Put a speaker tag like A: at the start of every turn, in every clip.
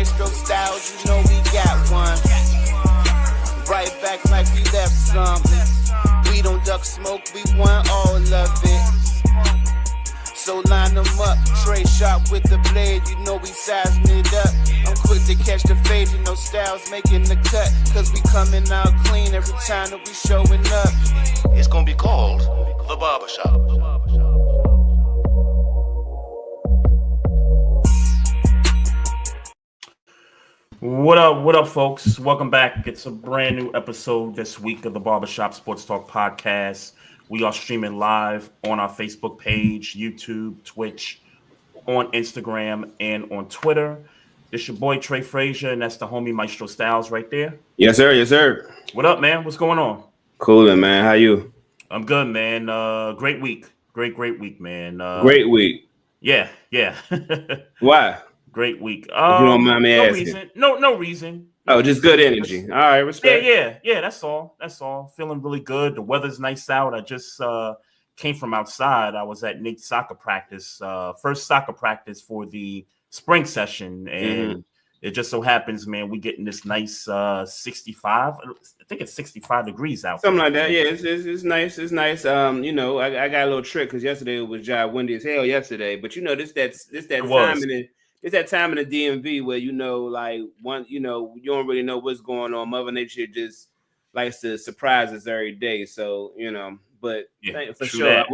A: Maestro styles, you know we got one. Right back like we left some. We don't duck smoke, we want all of it. So line them up, Trey sharp with the blade, you know we sizing it up. I'm quick to catch the fade, you know Styles making the cut. Cause we coming out clean every time that we showing up.
B: It's gonna be called The Barbershop.
C: What up, folks? Welcome back. It's a brand new episode this week of the Barbershop Sports Talk Podcast. We are streaming live on our Facebook page, YouTube, Twitch, on Instagram, and on Twitter. It's your boy Trey Frazier, and that's the homie Maestro Styles right there.
D: Yes, sir. Yes, sir.
C: What up, man? What's going on?
D: Coolin', man. How you?
C: I'm good, man. Great week. Great week, man.
D: Great week.
C: Yeah.
D: Why?
C: Great week.
D: If you don't mind me asking.
C: Reason. No reason.
D: Oh, just good energy. All right, respect.
C: Yeah. That's all. Feeling really good. The weather's nice out. I just came from outside. I was at Nate's soccer practice, first soccer practice for the spring session, and it just so happens, man, we getting this nice 65. I think it's 65 degrees out.
D: Something like that. Yeah, it's nice. It's nice. You know, I got a little trick because yesterday it was dry, windy as hell yesterday. But you know, this that time in it. It's that time in the DMV where, you know, like you don't really know what's going on. Mother Nature just likes to surprise us every day. So, you know, but for sure, I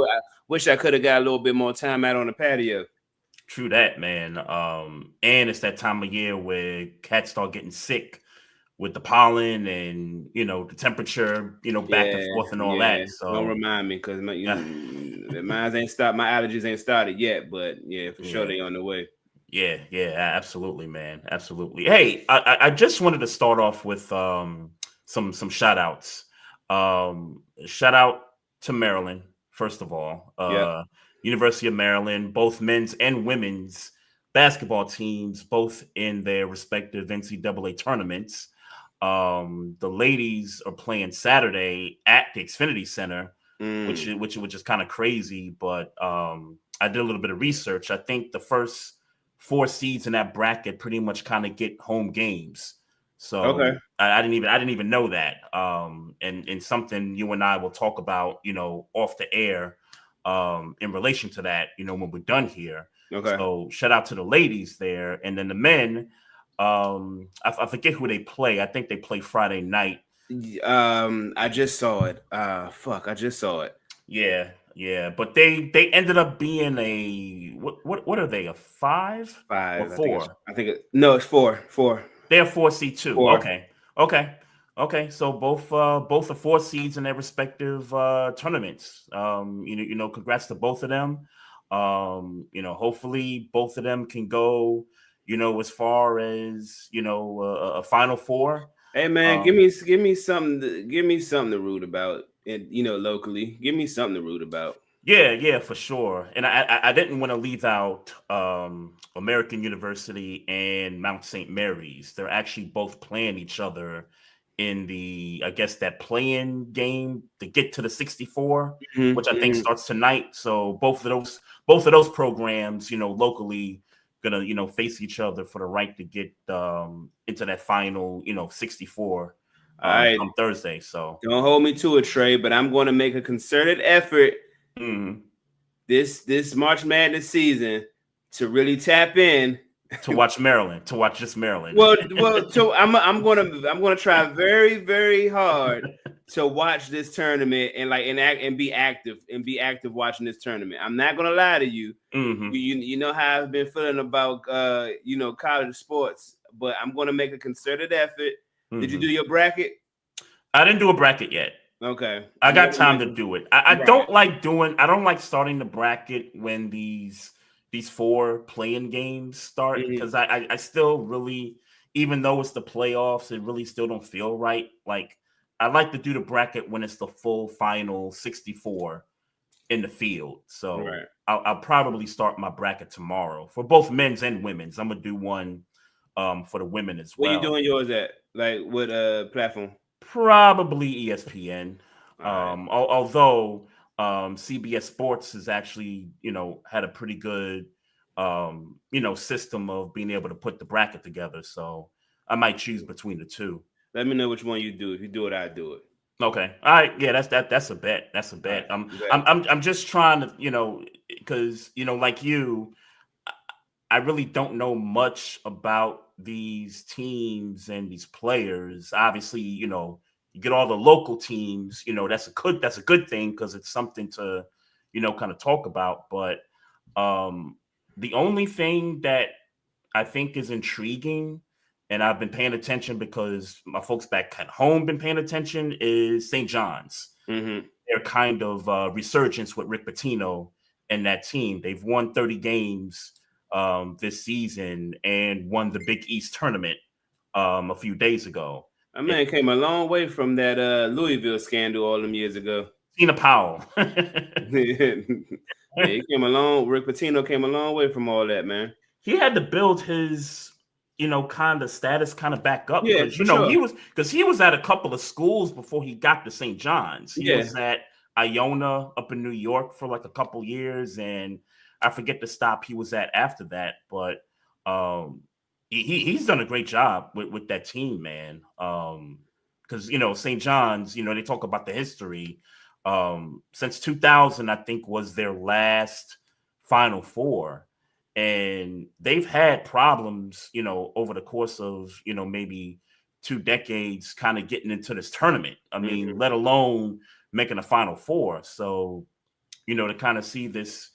D: wish I could have got a little bit more time out on the patio.
C: True that, man. And it's that time of year where cats start getting sick with the pollen and, you know, the temperature, you know, back and forth and all that. So
D: don't remind me because mine ain't stopped. My allergies ain't started yet, but for sure they on the way.
C: Yeah, absolutely, man. Absolutely. Hey, I just wanted to start off with some shout outs. Shout out to Maryland, first of all. University of Maryland, both men's and women's basketball teams, both in their respective NCAA tournaments. The ladies are playing Saturday at the Xfinity Center, which is kind of crazy, but I did a little bit of research. I think the first 4 seeds in that bracket pretty much kind of get home games. So okay. I didn't even know that. And something you and I will talk about, you know, off the air, in relation to that, you know, when we're done here. Okay. So shout out to the ladies there. And then the men, I forget who they play. I think they play Friday night.
D: I just saw it. I just saw it.
C: Yeah, but they ended up being a what are they, a 5 or 4?
D: I think it's 4.
C: They're 4 seed too. 4. Okay. So both are 4 seeds in their respective tournaments. You know, congrats to both of them. You know, hopefully both of them can go, you know, as far as, you know, a Final Four.
D: Hey man, give me something to root about. And you know, locally, give me something to root about.
C: Yeah, for sure. And I didn't want to leave out American University and Mount St. Mary's. They're actually both playing each other in the, I guess, that play-in game to get to the 64, which I think starts tonight. So both of those programs, you know, locally gonna, you know, face each other for the right to get into that final, you know, 64.
D: All right,
C: on Thursday. So
D: don't hold me to it, Trey, but I'm going to make a concerted effort this March Madness season to really tap in
C: to watch Maryland, to watch just Maryland.
D: Well, so I'm gonna try very, very hard to watch this tournament and be active watching this tournament. I'm not gonna lie to you. You know how I've been feeling about you know, college sports, but I'm gonna make a concerted effort. Did you do your bracket?
C: I didn't do a bracket yet.
D: Okay.
C: I got time to do it. I don't like starting the bracket when these 4 playing games start, because I still really, even though it's the playoffs, it really still don't feel right. Like, I like to do the bracket when it's the full final 64 in the field. So I'll probably start my bracket tomorrow for both men's and women's. I'm gonna do one for the women as well.
D: Where you doing yours at? Like what platform?
C: Probably ESPN. Although CBS Sports has actually, you know, had a pretty good system of being able to put the bracket together. So I might choose between the two.
D: Let me know which one you do. If you do it, I do it.
C: Okay. All right. Yeah, that's a bet. That's a bet.
D: Right,
C: I'm just trying to, because like you, I really don't know much about these teams and these players. Obviously, you get all the local teams, that's a good thing because it's something to, kind of talk about. But the only thing that I think is intriguing, and I've been paying attention because my folks back at home been paying attention, is St. John's.
D: Mm-hmm.
C: Their kind of resurgence with Rick Pitino and that team. They've won 30 games this season and won the Big East tournament a few days ago.
D: My man came a long way from that Louisville scandal all them years ago.
C: Tina Powell.
D: Yeah, he came along. Rick Pitino came a long way from all that, man.
C: He had to build his, kind of status kind of back up.
D: Yeah,
C: because he was at a couple of schools before he got to St. John's. He was at Iona up in New York for like a couple years, and I forget the stop he was at after that. But he's done a great job with that team, man. Because St. John's, they talk about the history. Since 2000, I think was their last Final Four, and they've had problems, over the course of maybe 2 decades, kind of getting into this tournament. I mean, let alone making a Final Four. So, to kind of see this,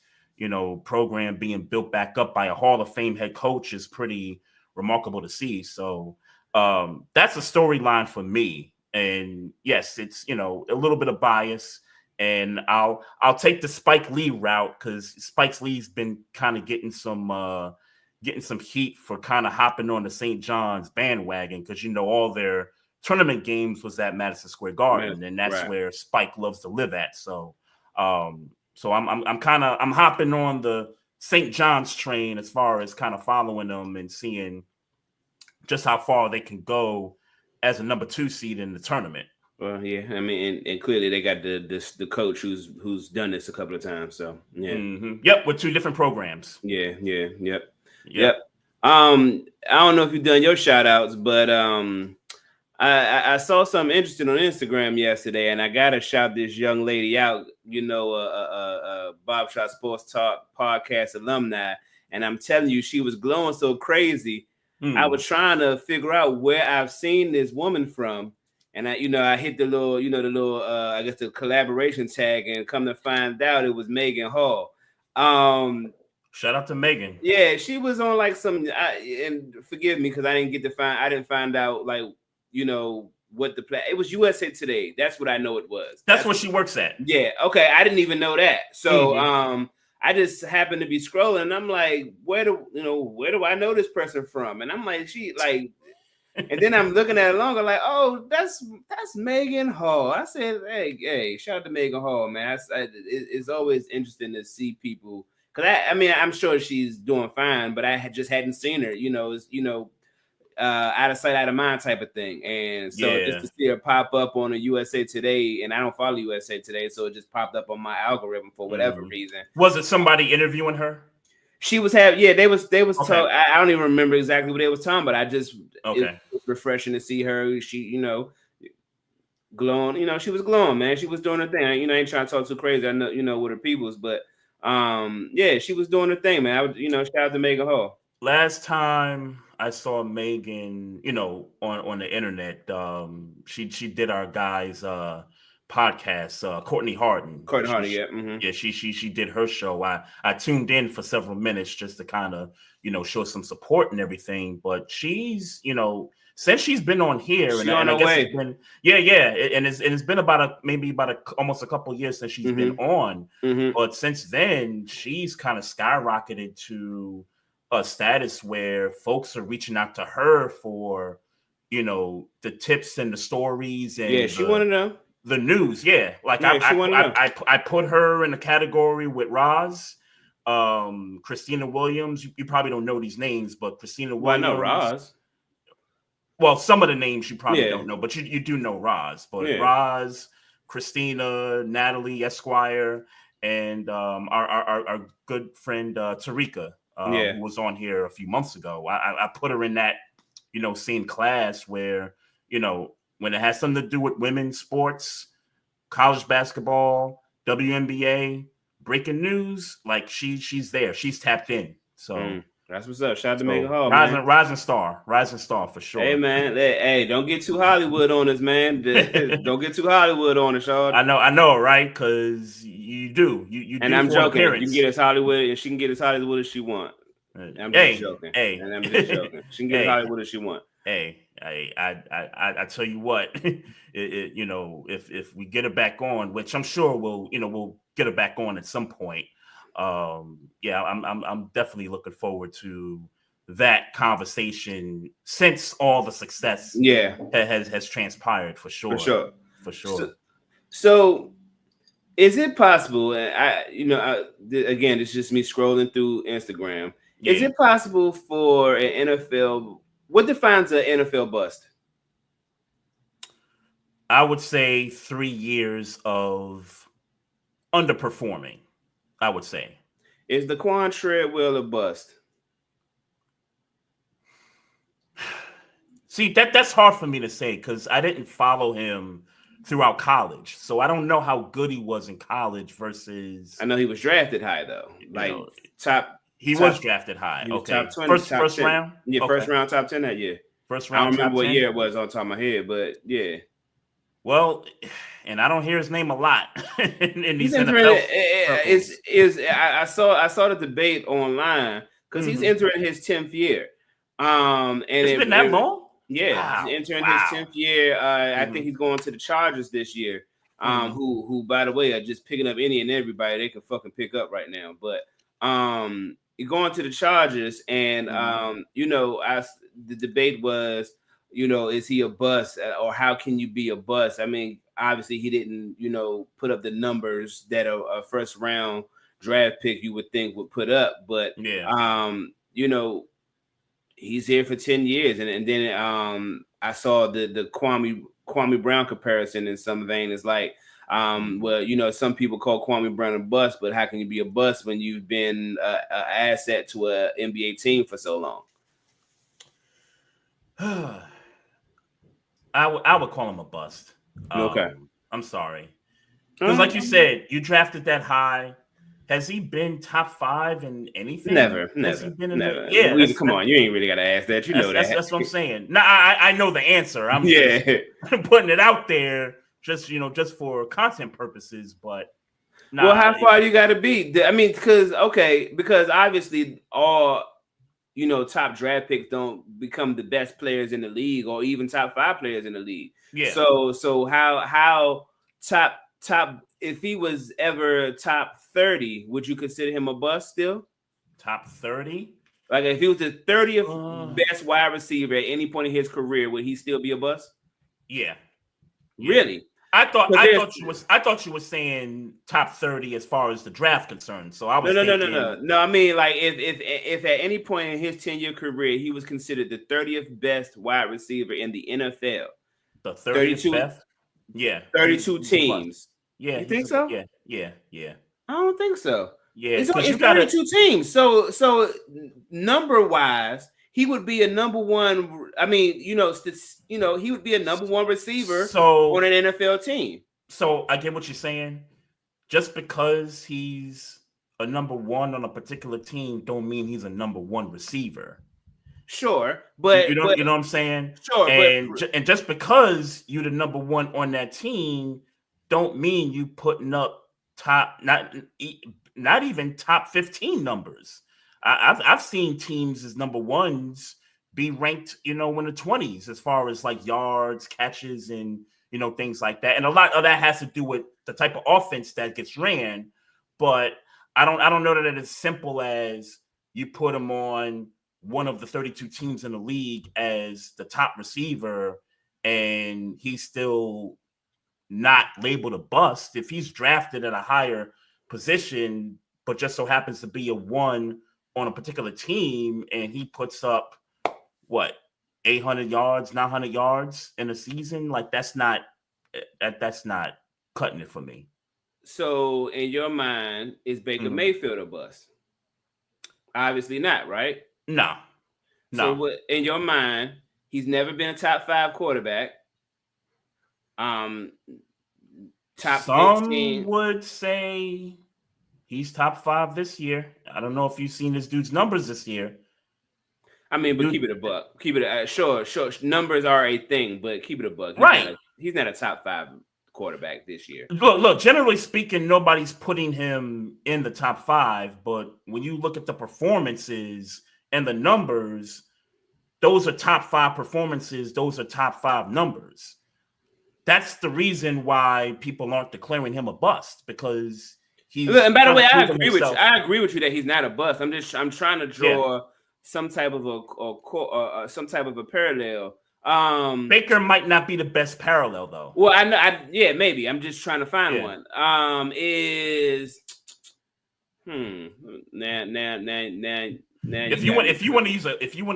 C: program being built back up by a Hall of Fame head coach is pretty remarkable to see. So that's a storyline for me. And yes, it's, a little bit of bias, and I'll take the Spike Lee route because Spike Lee's been kind of getting some heat for kind of hopping on the St. John's bandwagon because, all their tournament games was at Madison Square Garden, and that's where Spike loves to live at. So, I'm hopping on the St. John's train as far as kind of following them and seeing just how far they can go as a number 2 seed in the tournament.
D: Well, yeah, I mean, and clearly they got the coach who's done this a couple of times. So yeah,
C: yep, with 2 different programs.
D: Yep. I don't know if you've done your shout outs, but I saw something interesting on Instagram yesterday, and I gotta shout this young lady out. Bob Shot Sports Talk podcast alumni, and I'm telling you, she was glowing so crazy. I was trying to figure out where I've seen this woman from, and I hit the little, I guess the collaboration tag, and come to find out it was Megan Hall.
C: Shout out to Megan.
D: Yeah, she was on like some, and forgive me because I didn't find out like what the play. It was USA Today. That's what I know it was.
C: That's what she works at.
D: Yeah. Okay. I didn't even know that. So I just happened to be scrolling, and I'm like, where do I know this person from? And I'm like, and then I'm looking at it longer, like, oh, that's Megan Hall. I said, hey, shout out to Megan Hall, man. It's always interesting to see people, because I'm sure she's doing fine, but I just hadn't seen her. Out of sight, out of mind type of thing. And so just to see her pop up on a USA Today, and I don't follow USA Today, so it just popped up on my algorithm for whatever reason.
C: Was it somebody interviewing her?
D: She was they was okay. I don't even remember exactly what they was talking, but I just it was refreshing to see her. She, glowing, she was glowing, man. She was doing her thing. I ain't trying to talk too crazy. I know, with her peoples, but she was doing her thing, man. Shout out to Megan Hall.
C: Last time I saw Megan, on the internet, she did our guys' podcast, Courtney Harden. Yeah, she did her show. I tuned in for several minutes just to kind of, show some support and everything. But she's, since she's been on here, and I guess it's been, and it's been almost a couple of years since she's been on. But since then, she's kind of skyrocketed to a status where folks are reaching out to her for, the tips and the stories and
D: she want to know
C: the news. I put her in the category with Roz, Christina Williams. You probably don't know these names, but Christina Williams.
D: I know Roz.
C: Well, some of the names you probably don't know, but you do know Roz. But Roz, Christina, Natalie Esquire, and our good friend Tarika. who was on here a few months ago. I put her in that, same class where, when it has something to do with women's sports, college basketball, WNBA, breaking news, like she's there. She's tapped in. So
D: that's what's up. Shout out to Megan Hall, man.
C: Rising star for sure.
D: Hey, man. Hey, don't get too Hollywood on us, man. Don't get too Hollywood on us, Sean.
C: I know, right? Because you do. You
D: and
C: do
D: I'm joking.
C: Appearance.
D: You can get as Hollywood, and she can get as Hollywood as she want. I'm just joking. And I'm just joking. She can get as Hollywood as she want.
C: Hey, I tell you what, if we get her back on, which I'm sure we'll get her back on at some point. I'm definitely looking forward to that conversation since all the success has transpired for sure. For sure.
D: So is it possible? Again, it's just me scrolling through Instagram. Yeah. Is it possible for an NFL? What defines an NFL bust?
C: I would say 3 years of underperforming. I would say.
D: Is Daquan Treadwell a bust?
C: See, that's hard for me to say because I didn't follow him throughout college, so I don't know how good he was in college versus.
D: I know he was drafted high though, top.
C: He was drafted high. Okay,
D: top 20,
C: first round.
D: Yeah, okay. First round, top 10 that year.
C: First round.
D: I don't remember what year it was on top of my head, but yeah.
C: Well, and I don't hear his name a lot in these
D: NFL. I saw the debate online because he's entering his 10th year. And
C: it's been that long.
D: Yeah, wow. He's entering his 10th year. I think he's going to the Chargers this year. Who by the way are just picking up any and everybody they can fucking pick up right now. But you're going to the Chargers, and the debate was, is he a bust or how can you be a bust? I mean, obviously he didn't, put up the numbers that a first round draft pick you would think would put up, but he's here for 10 years, and then I saw the Kwame Brown comparison in some vein. It's like, some people call Kwame Brown a bust, but how can you be a bust when you've been an asset to an NBA team for so long?
C: I would call him a bust.
D: Okay.
C: I'm sorry. Because like you said, you drafted that high. Has he been top 5 in anything?
D: Never. Yeah, come on. You ain't really got to ask that.
C: That's what I'm saying. Now, I know the answer. I'm just putting it out there just for content purposes. But
D: well, how far you got to be? I mean, because obviously all top draft picks don't become the best players in the league or even top 5 players in the league. Yeah. So how top if he was ever top 30, would you consider him a bust still?
C: Top 30?
D: Like if he was the 30th best wide receiver at any point in his career, would he still be a bust?
C: Yeah.
D: Really?
C: I thought you were saying top 30 as far as the draft concerned. So I was
D: No. I mean, like if at any point in his 10-year career he was considered the 30th best wide receiver in the NFL.
C: The 30th best? Yeah.
D: 32 teams.
C: Yeah.
D: You think so?
C: Yeah.
D: I don't think so.
C: Yeah.
D: It's 32 teams. So number wise, he would be a number one. I mean, he would be a number one receiver on an NFL team.
C: So I get what you're saying. Just because he's a number one on a particular team, don't mean he's a number one receiver.
D: Sure, but
C: you know what I'm saying.
D: Sure,
C: and just because you're the number one on that team, don't mean you putting up not even top 15 numbers. I've seen teams as number ones be ranked, in the 20s as far as like yards, catches, and things like that. And a lot of that has to do with the type of offense that gets ran. But I don't know that it's simple as you put him on one of the 32 teams in the league as the top receiver, and he's still not labeled a bust. If he's drafted at a higher position, but just so happens to be a one on a particular team, and he puts up 800 yards, 900 yards in a season, like that's not cutting it for me.
D: So in your mind, is Baker Mayfield a bust? Obviously not, right?
C: No.
D: So what, in your mind, he's never been a top 5 quarterback. Top
C: Some
D: 15.
C: would say he's top 5 this year. I don't know if you've seen this dude's numbers this year.
D: I mean, but keep it a buck. Keep it sure. Numbers are a thing, but keep it a buck. He's not a top 5 quarterback this year.
C: Look. Generally speaking, nobody's putting him in the top 5. But when you look at the performances and the numbers, those are top 5 performances. Those are top 5 numbers. That's the reason why people aren't declaring him a bust, because he's.
D: And by the way, I agree with you. I agree with you that he's not a bust. I'm trying to draw some type of a parallel.
C: Baker might not be the best parallel though.
D: Well, I know. Maybe. I'm just trying to find one. Now if you want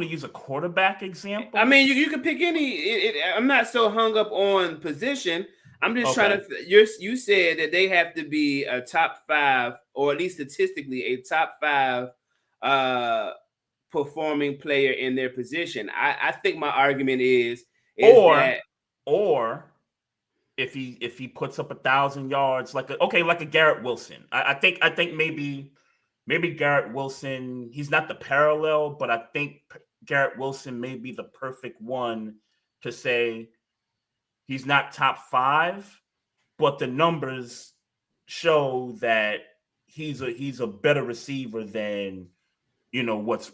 D: to use a quarterback example, I mean you can pick any. I'm not so hung up on position. I'm just trying to. You said that they have to be a top 5, or at least statistically a top 5 performing player in their position. I think my argument is that
C: if he puts up 1,000 yards, like a Garrett Wilson. I think maybe Garrett Wilson, he's not the parallel, but I think Garrett Wilson may be the perfect one to say he's not top 5, but the numbers show that he's a better receiver than what's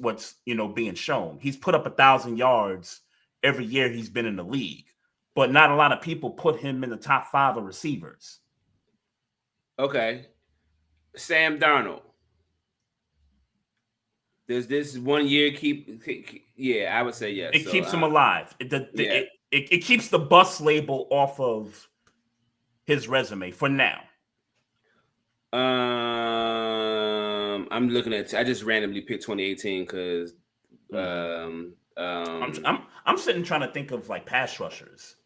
C: being shown. He's put up 1,000 yards every year he's been in the league, but not a lot of people put him in the top 5 of receivers.
D: Okay, Sam Darnold. Does this 1 year keep? Yeah, I would say yes.
C: It keeps him alive. It keeps the bust label off of his resume for now.
D: I'm looking at. I just randomly picked 2018 because.
C: I'm sitting trying to think of like pass rushers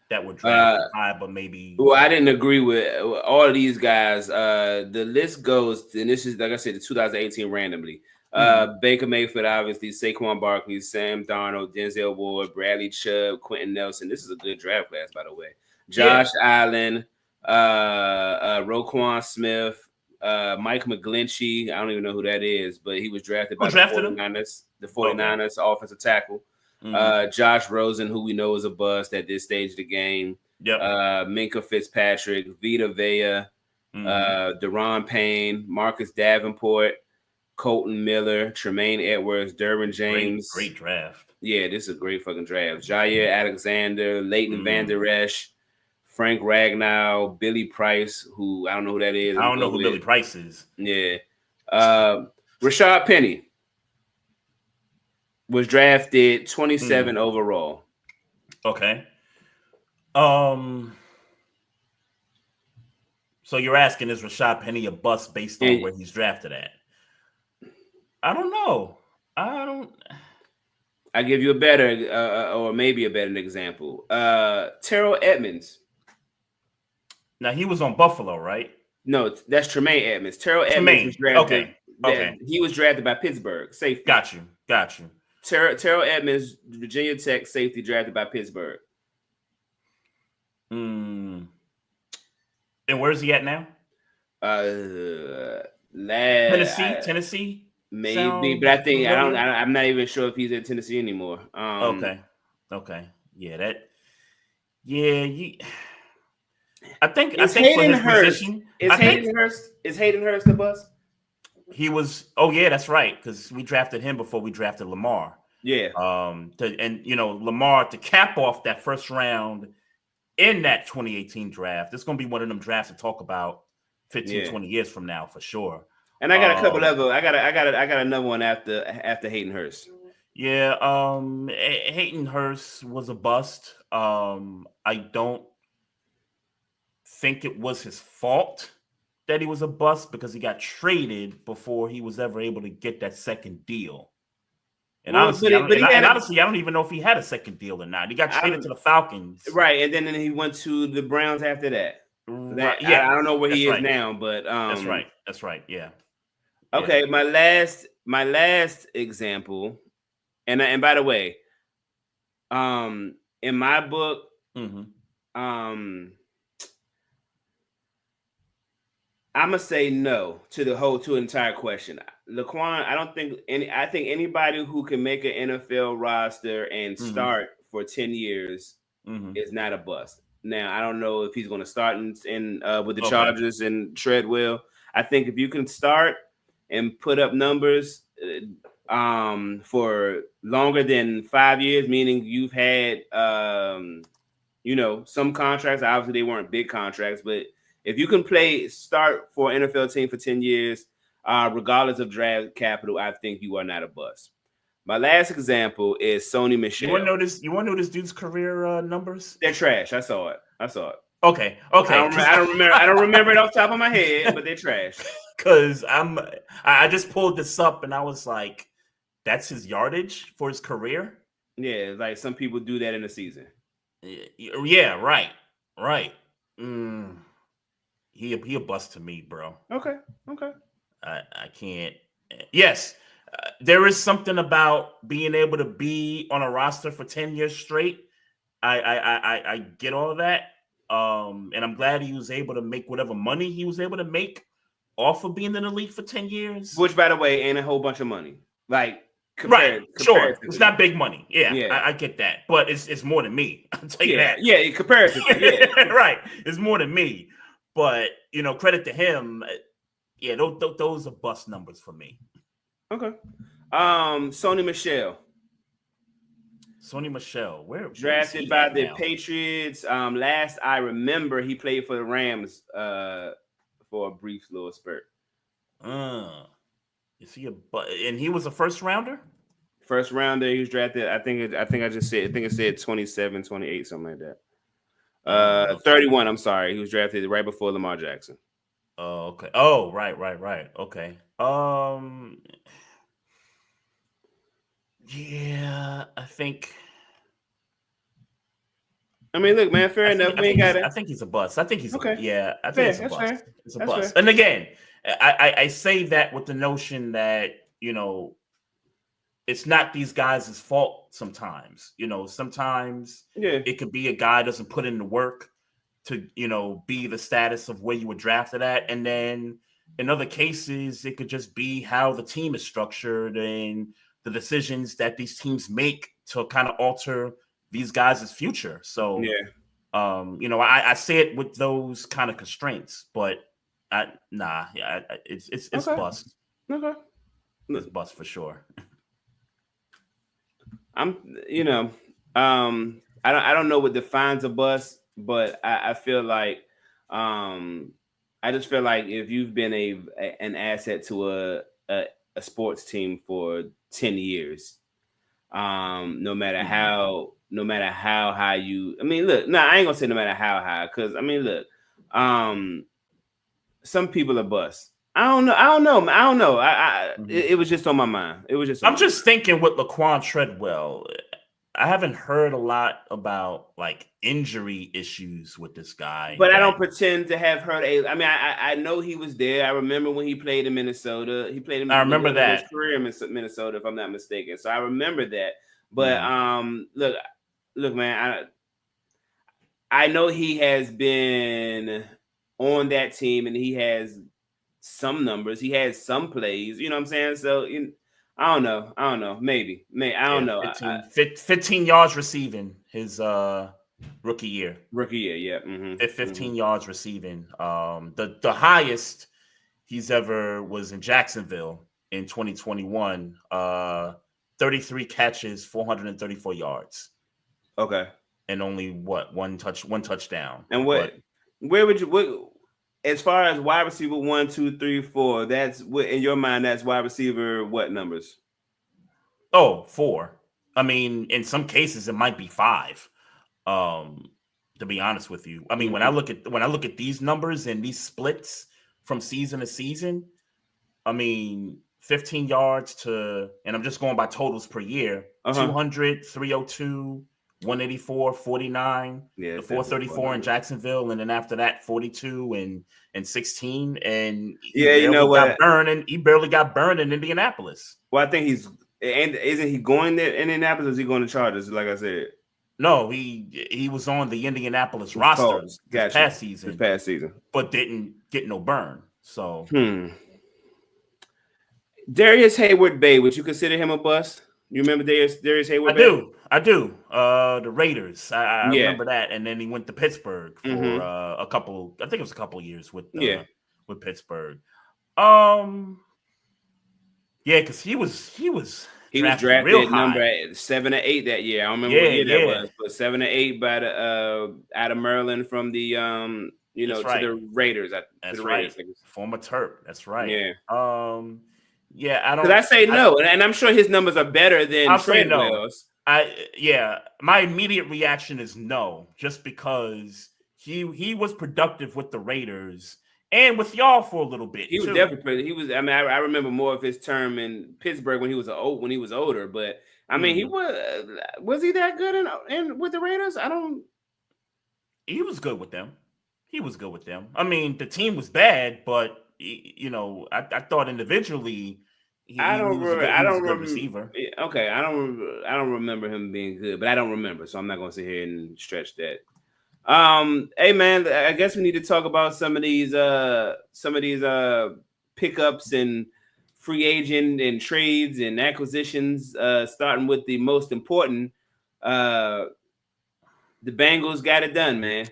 C: that were drafted high, but maybe.
D: Well, I didn't agree with all of these guys. The list goes, and this is like I said, the 2018 randomly. Baker Mayfield, obviously, Saquon Barkley, Sam Darnold, Denzel Ward, Bradley Chubb, Quentin Nelson. This is a good draft class, by the way. Josh Allen, Roquan Smith, Mike McGlinchey. I don't even know who that is, but he was drafted by the 49ers. The 49ers offensive tackle. Josh Rosen, who we know is a bust at this stage of the game. Minkah Fitzpatrick, Vita Vea, Deron Payne, Marcus Davenport, Colton Miller, Tremaine Edwards, Derwin James.
C: Great draft.
D: Yeah, this is a great fucking draft. Jair Alexander, Leighton Van Der Esch, Frank Ragnow, Billy Price, who I don't know who that is.
C: I don't know who Billy Price is.
D: Yeah. Rashad Penny was drafted 27 overall.
C: Okay. So you're asking, is Rashad Penny a bust based on where he's drafted at? I don't know. I
D: give you a better, or maybe a better example. Terrell Edmonds.
C: Now he was on Buffalo, right?
D: No, that's Tremaine Edmonds. Terrell Edmonds was drafted. Okay. He was drafted by Pittsburgh. Safety.
C: Got you.
D: Terrell Edmonds, Virginia Tech safety, drafted by Pittsburgh.
C: And where's he at now? Tennessee.
D: Maybe, but I think I'm not even sure if he's in Tennessee anymore.
C: Okay. I think for his position,
D: is Hayden Hurst the bust?
C: He was. Oh yeah, that's right. Because we drafted him before we drafted Lamar.
D: Yeah.
C: Lamar to cap off that first round in that 2018 draft. It's going to be one of them drafts to talk about 15-20 years from now for sure.
D: And I got a couple of I got another one after Hayden Hurst.
C: Yeah, Hayden Hurst was a bust. I don't think it was his fault that he was a bust because he got traded before he was ever able to get that second deal. And honestly, I don't even know if he had a second deal or not. He got traded to the Falcons,
D: right? And then he went to the Browns after that. I don't know where he is now, but
C: that's right. Yeah.
D: Okay, my last example, and by the way, in my book, I'm gonna say no to the entire question. Laquan, I think anybody who can make an NFL roster and start for 10 years is not a bust. Now, I don't know if he's going to start in with the Chargers and Treadwell. I think if you can start and put up numbers for longer than 5 years, meaning you've had some contracts. Obviously, they weren't big contracts, but if you can start for an NFL team for 10 years, regardless of draft capital, I think you are not a bust. My last example is Sony Michel.
C: You want to know this dude's career numbers?
D: They're trash. I saw it.
C: Okay.
D: I don't remember it off the top of my head, but they're trash.
C: Because I just pulled this up and I was like, that's his yardage for his career?
D: Yeah, like some people do that in a season.
C: Yeah, right. He a bust to me, bro.
D: Okay.
C: I can't. Yes, there is something about being able to be on a roster for 10 years straight. I get all of that. And I'm glad he was able to make whatever money he was able to make off of being in the league for 10 years.
D: Which, by the way, ain't a whole bunch of money. Like,
C: sure. It's not big money. Yeah. I get that. But it's more than me. I'll tell you that.
D: Yeah, comparatively. Yeah.
C: Right. It's more than me. But, credit to him. Yeah, those are bust numbers for me.
D: Okay. Sony Michel, where drafted by the Patriots. Last I remember, he played for the Rams for a brief little spurt.
C: Is he and he was a first rounder?
D: First rounder, he was drafted. I think it said 27, 28, something like that. 31. I'm sorry, he was drafted right before Lamar Jackson.
C: Oh, okay. Oh, right. Okay. Yeah, I think.
D: I mean, look, man. Fair enough. We ain't got it.
C: I think he's a bust. I think he's
D: okay.
C: I think it's a bust. Fair. It's a bust. Fair. And again, I say that with the notion that it's not these guys' fault. Sometimes, sometimes it could be a guy doesn't put in the work to be the status of where you were drafted at, and then in other cases, it could just be how the team is structured and the decisions that these teams make to kind of alter these guys' future. So, I say it with those kind of constraints, but it's
D: okay.
C: Bust.
D: Okay.
C: It's bust for sure.
D: I don't know what defines a bust, but I feel like, I just feel like if you've been an asset to a sports team for 10 years, no matter how high you, I mean, look, I ain't gonna say no matter how high, because I mean, look, some people are bust. I don't know. It was just on my mind. I'm
C: just thinking with Laquan Treadwell, I haven't heard a lot about like injury issues with this guy.
D: But I don't pretend to have heard I know he was there. I remember when he played in Minnesota. He played in
C: I remember that
D: his career in Minnesota, if I'm not mistaken. So I remember that. But look, man, I know he has been on that team and he has some numbers. He has some plays. You know what I'm saying? So I don't know. Maybe. I don't know.
C: 15 yards receiving his rookie year.
D: Yeah. Mm-hmm.
C: 15 yards receiving. The highest he's ever was in Jacksonville in 2021. 33 catches, 434 yards.
D: Okay.
C: And only one touchdown.
D: And where would you as far as wide receiver 1, 2, 3, 4, that's what in your mind, that's wide receiver what numbers?
C: 4. I mean, in some cases it might be 5. To be honest with you. I mean, when I look at these numbers and these splits from season to season, I mean 15 yards to, and I'm just going by totals per year, 200, 302, 184, 49,
D: Yeah,
C: the 434 in Jacksonville, and then after that, 42 and 16. And he got burned, and he barely got burned in Indianapolis.
D: Well, I think isn't he going there in Indianapolis, or is he going to Chargers, like I said?
C: No, he was on the Indianapolis roster this past season, but didn't get no burn. So
D: Darius Hayward-Bay, would you consider him a bust? You remember Darius Hayward-Bay?
C: I do. The Raiders. I remember that. And then he went to Pittsburgh for I think it was a couple of years with Pittsburgh. Because he was
D: drafted number 7 or 8 that year. I don't remember what year that was, but 7 or 8 by the out of Maryland from the to the Raiders.
C: That's right. Former Terp. That's right.
D: Yeah.
C: I don't.
D: Because I say no, and I'm sure his numbers are better than Treadwell's.
C: My immediate reaction is no, just because he was productive with the Raiders and with y'all for a little bit.
D: He was definitely. He was. I mean, I remember more of his term in Pittsburgh when he was older. But I mean, he was he that good in with the Raiders?
C: He was good with them. I mean, the team was bad, but I thought individually.
D: I don't remember. Receiver. Okay, I don't remember him being good, but I don't remember, so I'm not going to sit here and stretch that. Hey man, I guess we need to talk about some of these pickups and free agent and trades and acquisitions. Starting with the most important, the Bengals got it done, man.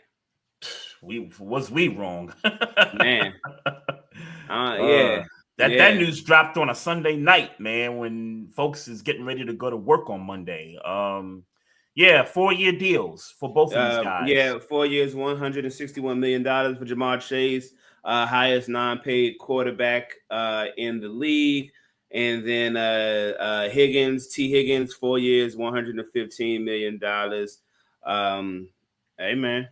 C: Was we wrong,
D: man?
C: That news dropped on a Sunday night, man, when folks is getting ready to go to work on Monday. 4-year deals for both of these guys.
D: 4 years, $161 million for Jamar Chase, highest non-paid quarterback in the league. And then T. Higgins, 4 years, $115 million. Hey, man.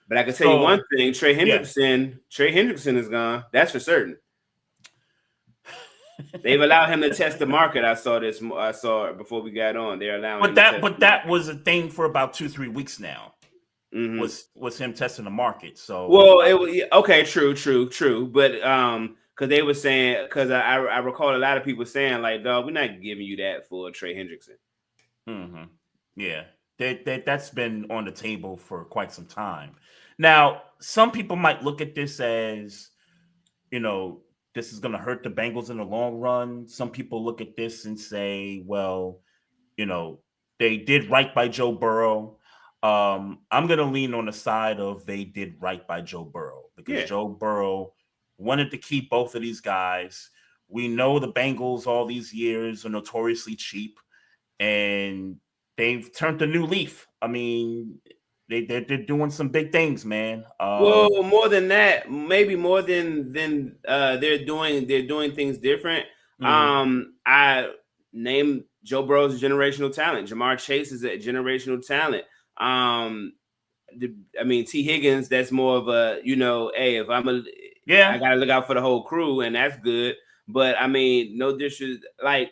D: But I can tell you one thing, Trey Hendrickson is gone. That's for certain. They've allowed him to test the market. I saw it before we got on. They're allowing
C: that was a thing for about 2-3 weeks now.
D: Mm-hmm.
C: Was him testing the market. So
D: it was okay, true. But because they were saying, because I recall a lot of people saying, like, dog, we're not giving you that for Trey Hendrickson.
C: Mm-hmm. Yeah. That's been on the table for quite some time. Now, some people might look at this as, this is going to hurt the Bengals in the long run. Some people look at this and say, well, they did right by Joe Burrow. I'm going to lean on the side of they did right by Joe Burrow because Joe Burrow wanted to keep both of these guys. We know the Bengals all these years are notoriously cheap, and they've turned a new leaf. I mean, they're doing some big things, man.
D: Well, more than that, maybe more than they're doing things different. Mm-hmm. I named Joe Burrow as a generational talent. Jamar Chase is a generational talent. T. Higgins, that's more of a, if I gotta look out for the whole crew, and that's good. But I mean, no disrespect, like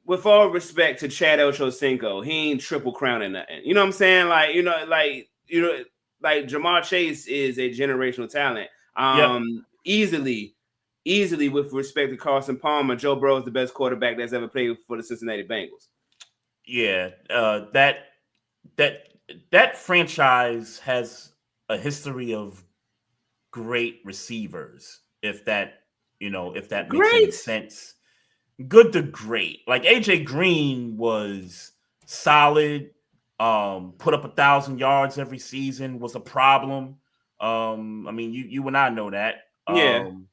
D: with all respect to Chad Ochocinco, he ain't triple crowning nothing. You know what I'm saying? Like Jamar Chase is a generational talent. Easily with respect to Carson Palmer, Joe Burrow is the best quarterback that's ever played for the Cincinnati Bengals.
C: Yeah, that franchise has a history of great receivers. If that makes any sense. Good to great. Like AJ Green was solid. Put up 1,000 yards every season, was a problem. You and I know that. Ocho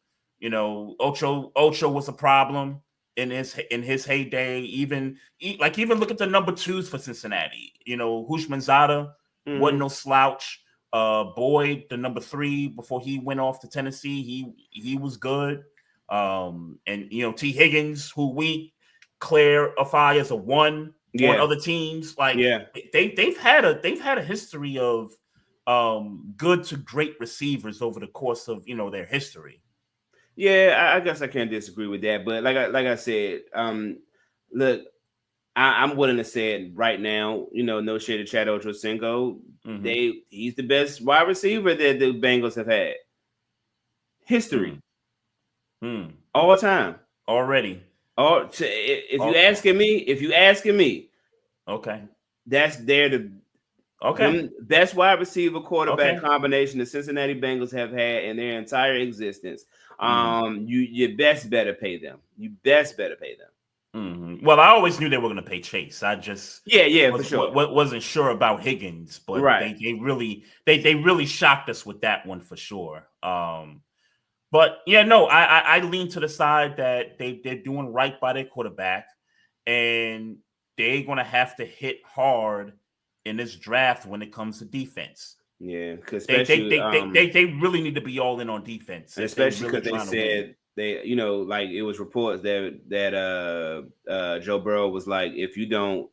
C: was a problem in his heyday. Even look at the number 2s for Cincinnati. Hushmanzada wasn't no slouch. Boyd, the number 3 before he went off to Tennessee, he was good. T. Higgins, who we clarify as a 1 on other teams, they've had a history of good to great receivers over the course of their history.
D: Yeah, I guess I can't disagree with that. But like I said, look, I'm willing to say it right now. No shade to Chad Ochocinco. He's the best wide receiver that the Bengals have had. History. All time.
C: Already.
D: If you asking me,
C: okay,
D: that's the best wide receiver quarterback combination the Cincinnati Bengals have had in their entire existence. You best better pay them.
C: Well, I always knew they were going to pay Chase. I just
D: for sure.
C: Wasn't sure about Higgins, but they really shocked us with that one for sure. But I lean to the side that they're doing right by their quarterback, and they're going to have to hit hard in this draft when it comes to defense.
D: Yeah, because
C: they really need to be all in on defense,
D: especially because they said like it was reports that Joe Burrow was like, if you don't,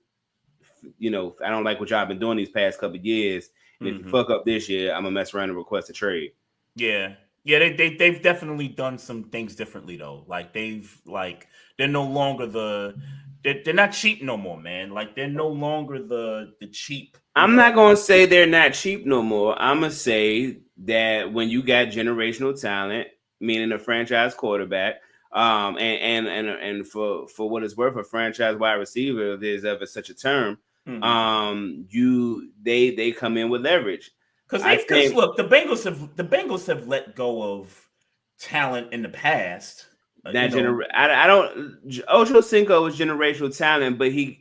D: I don't like what y'all been doing these past couple of years, and if you fuck up this year, I'm gonna mess around and request a trade.
C: Yeah, they've definitely done some things differently though. Like they're no longer they're not cheap no more, man. Like they're no longer the cheap.
D: I'm not gonna say they're not cheap no more. I'm gonna say that when you got generational talent, meaning a franchise quarterback, and for what it's worth, a franchise wide receiver, if there's ever such a term, they come in with leverage.
C: Because look, the Bengals have let go of talent in the past.
D: I don't. Ochocinco is generational talent, but he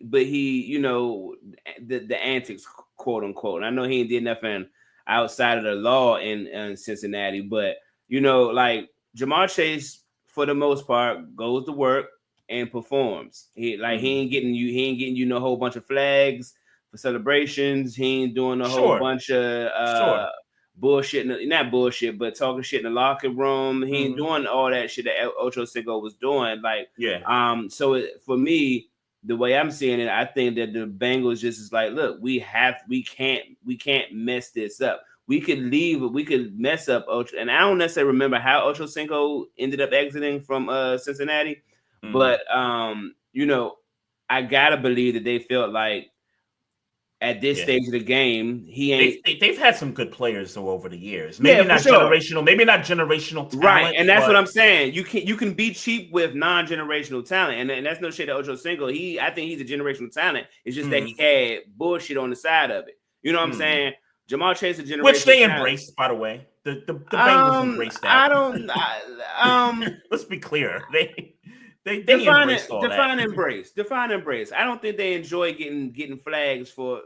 D: the antics, quote unquote. And I know he did nothing outside of the law in Cincinnati, but like Jamar Chase, for the most part, goes to work and performs. He ain't getting you no whole bunch of flags for celebrations. He ain't doing a whole bunch of bullshit, not bullshit, but talking shit in the locker room. He ain't doing all that shit that Ochocinco was doing. So for me, the way I'm seeing it, I think that the Bengals just is like, look, we can't mess this up. We could mess up Ocho, and I don't necessarily remember how Ochocinco ended up exiting from Cincinnati, but I gotta believe that they felt like at this stage of the game,
C: they've had some good players though over the years. Maybe not generational talent,
D: right? And that's what I'm saying. You can be cheap with non-generational talent, and that's no shade to Ochocinco. I think he's a generational talent. It's just that he had bullshit on the side of it. You know what I'm saying? Jamar Chase is a generational
C: which they
D: talent.
C: Embraced, by the way. The Bengals embraced that. Let's be clear. They
D: define embrace. I don't think they enjoy getting flags for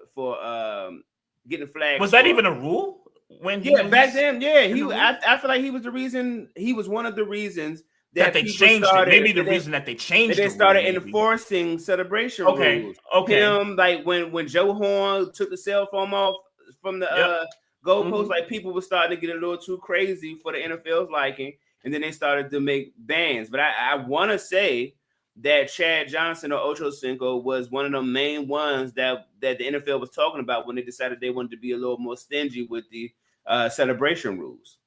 D: getting flags.
C: Was that even a rule?
D: Back then, I feel like he was the reason. He was one of the reasons that
C: they changed it. Maybe the reason that they changed it.
D: They started enforcing celebration rules.
C: Okay.
D: Him, like when Joe Horn took the cell phone off from the goalpost, like people were starting to get a little too crazy for the NFL's liking. And then they started to make bans. But I want to say that Chad Johnson or Ochocinco was one of the main ones that the NFL was talking about when they decided they wanted to be a little more stingy with the celebration rules.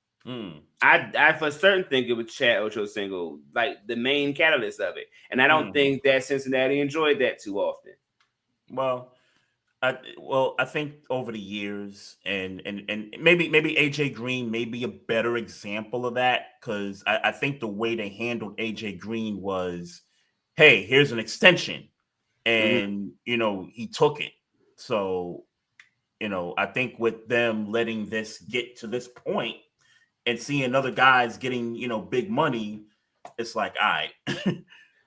D: I for certain think it was Chad Ochocinco, like the main catalyst of it. And I don't think that Cincinnati enjoyed that too often.
C: Well, I think over the years, and maybe AJ Green may be a better example of that, because I think the way they handled AJ Green was, hey, here's an extension, and he took it. So I think with them letting this get to this point and seeing other guys getting big money, it's like, all right.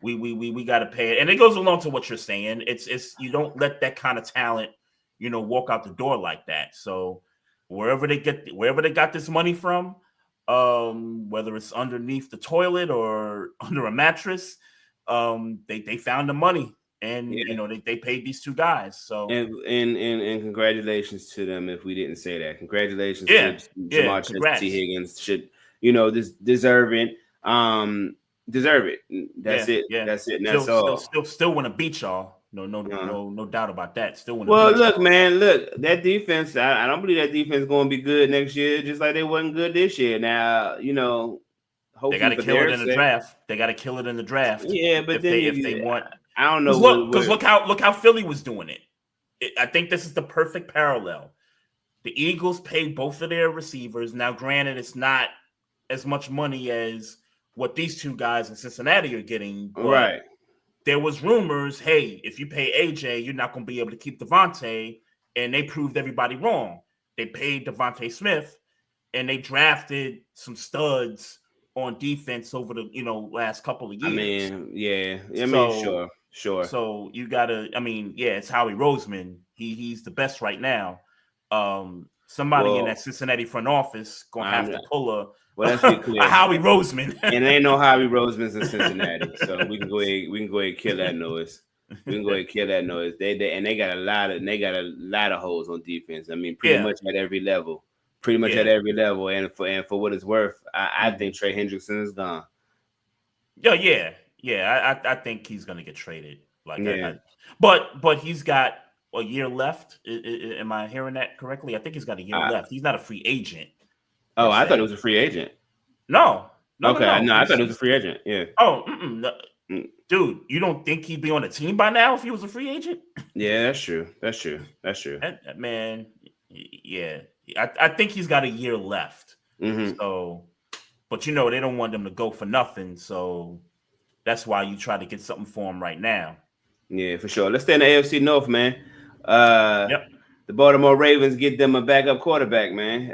C: We got to pay it, and it goes along to what you're saying. It's you don't let that kind of talent, walk out the door like that. So wherever they got this money from, whether it's underneath the toilet or under a mattress, they found the money, and they paid these two guys. So
D: and congratulations to them if we didn't say that. Congratulations to Jamar Chase, T. Higgins should deserve it. Deserve it. That's it. That's it. And that's all.
C: Still want to beat y'all. No doubt about that. Still want to.
D: Well, look, man. Look, that defense. I don't believe that defense is going to be good next year, just like they wasn't good this year. Now, hopefully
C: they got to kill it in the draft. They got to kill it in the draft.
D: Yeah, but if they want, I don't know.
C: Because look how Philly was doing it. I think this is the perfect parallel. The Eagles paid both of their receivers. Now, granted, it's not as much money as what these two guys in Cincinnati are getting, but
D: right.
C: There was rumors, hey, if you pay AJ, you're not going to be able to keep Devontae, and they proved everybody wrong. They paid Devontae Smith, and they drafted some studs on defense over the last couple of years.
D: I mean, yeah. I mean, sure.
C: So you gotta. I mean, yeah, it's Howie Roseman. He's the best right now. Somebody in that Cincinnati front office gonna have to pull a
D: let's be clear.
C: a Howie Roseman.
D: And there ain't no Howie Rosemans in Cincinnati, so we can go ahead and kill that noise. We can go ahead and kill that noise. They got a lot of holes on defense. I mean, pretty much at every level. At every level. And for what it's worth, I think Trey Hendrickson is gone.
C: Yeah. I think he's gonna get traded. But he's got a year left. Am I hearing that correctly? I think he's got a year left. He's not a free agent.
D: Oh, I thought it was a free agent.
C: No.
D: Okay, I thought it was a free agent. Yeah.
C: Oh, no. Dude, you don't think he'd be on the team by now if he was a free agent?
D: Yeah, that's true.
C: Man, yeah. I think he's got a year left.
D: Mm-hmm.
C: So, but they don't want them to go for nothing. So that's why you try to get something for him right now.
D: Yeah, for sure. Let's stay in the AFC North, man.
C: Yep.
D: The Baltimore Ravens get them a backup quarterback, man.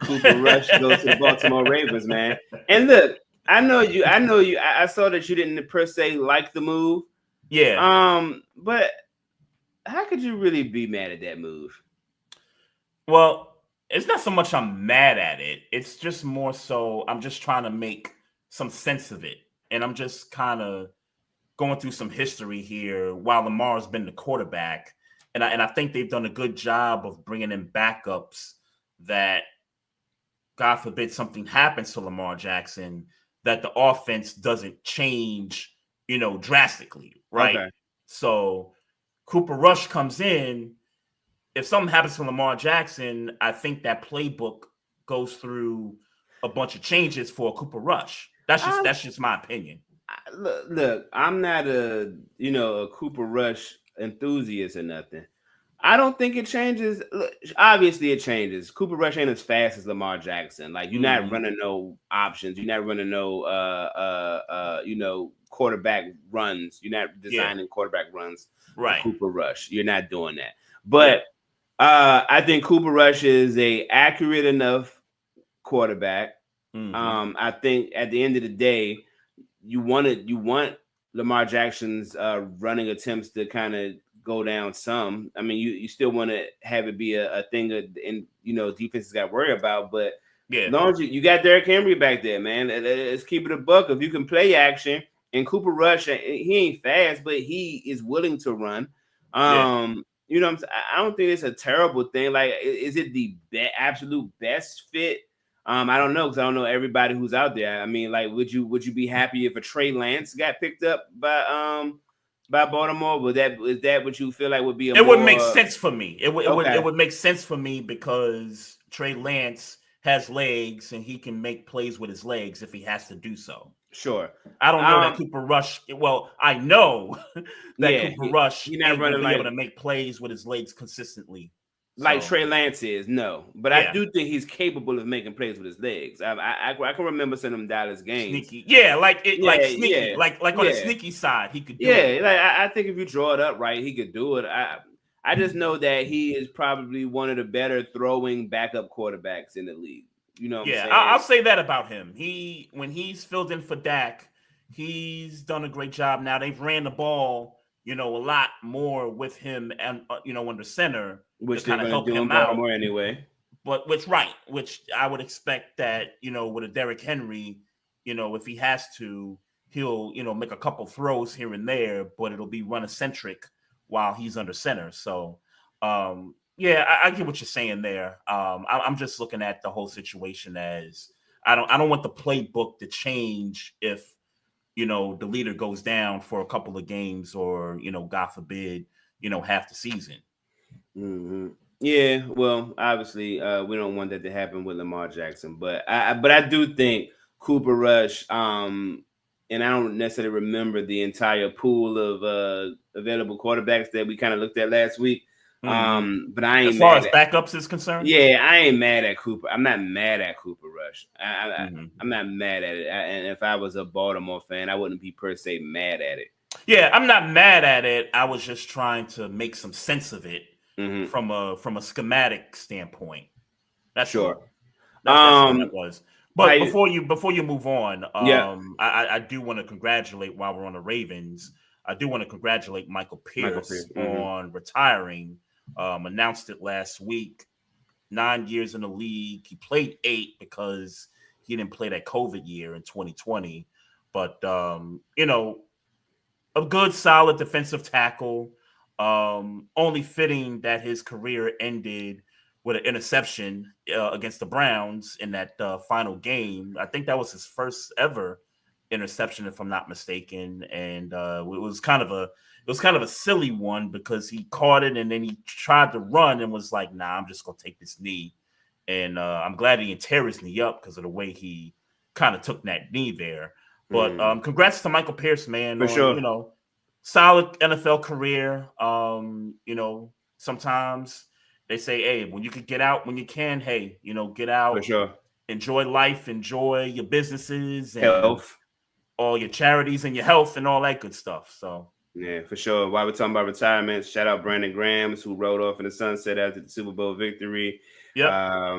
D: Cooper Rush goes to the Baltimore Ravens, man. And look, I know you. I saw that you didn't per se like the move.
C: Yeah.
D: But how could you really be mad at that move?
C: Well, it's not so much I'm mad at it. It's just more so I'm just trying to make some sense of it. And I'm just kind of going through some history here while Lamar's been the quarterback. And I think they've done a good job of bringing in backups that, God forbid, something happens to Lamar Jackson, that the offense doesn't change, drastically, right?
D: Okay.
C: So Cooper Rush comes in. If something happens to Lamar Jackson, I think that playbook goes through a bunch of changes for Cooper Rush. That's just my opinion.
D: Look, I'm not a Cooper Rush enthusiast or nothing. I don't think it changes. Look, obviously, it changes. Cooper Rush ain't as fast as Lamar Jackson. Like, you're not running no options. You're not running no quarterback runs. You're not designing quarterback runs for Cooper Rush. You're not doing that. But I think Cooper Rush is a accurate enough quarterback. Mm-hmm. I think at the end of the day, you want Lamar Jackson's running attempts to kind of go down some. I mean, you still want to have it be a thing in defenses got to worry about, but as long as you got Derrick Henry back there, man, let's keep it a buck. If you can play action, and Cooper Rush, he ain't fast, but he is willing to run. You know what I'm saying? I don't think it's a terrible thing. Like, is it the absolute best fit? I don't know, because I don't know everybody who's out there. I mean, like, would you be happy if a Trey Lance got picked up by Baltimore? Is that what you feel like would be?
C: It would make sense for me. It would make sense for me because Trey Lance has legs and he can make plays with his legs if he has to do so.
D: Sure.
C: I don't know that Cooper Rush. Well, I know that Cooper Rush ain't going to be able to make plays with his legs consistently.
D: Like Trey Lance is, no. But I do think he's capable of making plays with his legs. I can remember some of them Dallas games.
C: Sneaky. Yeah, sneaky. Like on the sneaky side, he could do it.
D: Like I think if you draw it up right, he could do it. I just know that he is probably one of the better throwing backup quarterbacks in the league. You know what I'm saying?
C: I'll say that about him. When he's filled in for Dak, he's done a great job. Now they've ran the ball, a lot more with him and under center,
D: which kind of help him out more anyway.
C: But which I would expect that with a Derrick Henry, if he has to, he'll make a couple throws here and there, but it'll be run eccentric while he's under center. So I get what you're saying there. I'm just looking at the whole situation as I don't want the playbook to change if the leader goes down for a couple of games or God forbid half the season.
D: Mm-hmm. Yeah, well, obviously we don't want that to happen with Lamar Jackson, but I do think Cooper Rush in and I don't necessarily remember the entire pool of available quarterbacks that we kind of looked at last week. But I ain't
C: as far
D: mad
C: as backups is concerned.
D: Yeah, I ain't mad at Cooper. I'm not mad at Cooper Rush. I'm not mad at it. And if I was a Baltimore fan, I wouldn't be per se mad at it.
C: Yeah, I'm not mad at it. I was just trying to make some sense of it from a schematic standpoint. That's
D: sure.
C: That's all that was. But before you move on, I do want to congratulate, while we're on the Ravens, I do want to congratulate Michael Pierce on retiring. Announced it last week. 9 years in the league. He played 8 because he didn't play that COVID year in 2020. But a good, solid defensive tackle. Only fitting that his career ended with an interception against the Browns in that final game. I think that was his first ever interception, if I'm not mistaken. And it was kind of a silly one because he caught it and then he tried to run and was like, "Nah, I'm just gonna take this knee." And I'm glad he didn't tear his knee up because of the way he kind of took that knee there. But congrats to Michael Pierce, man.
D: For sure.
C: Solid NFL career. Sometimes they say, hey, when you can get out when you can, hey, get out.
D: For sure.
C: Enjoy life, enjoy your businesses and
D: health,
C: all your charities and your health and all that good stuff. So
D: yeah, for sure. While we're talking about retirement, shout out Brandon Grahams, who rode off in the sunset after the Super Bowl victory.
C: Yeah.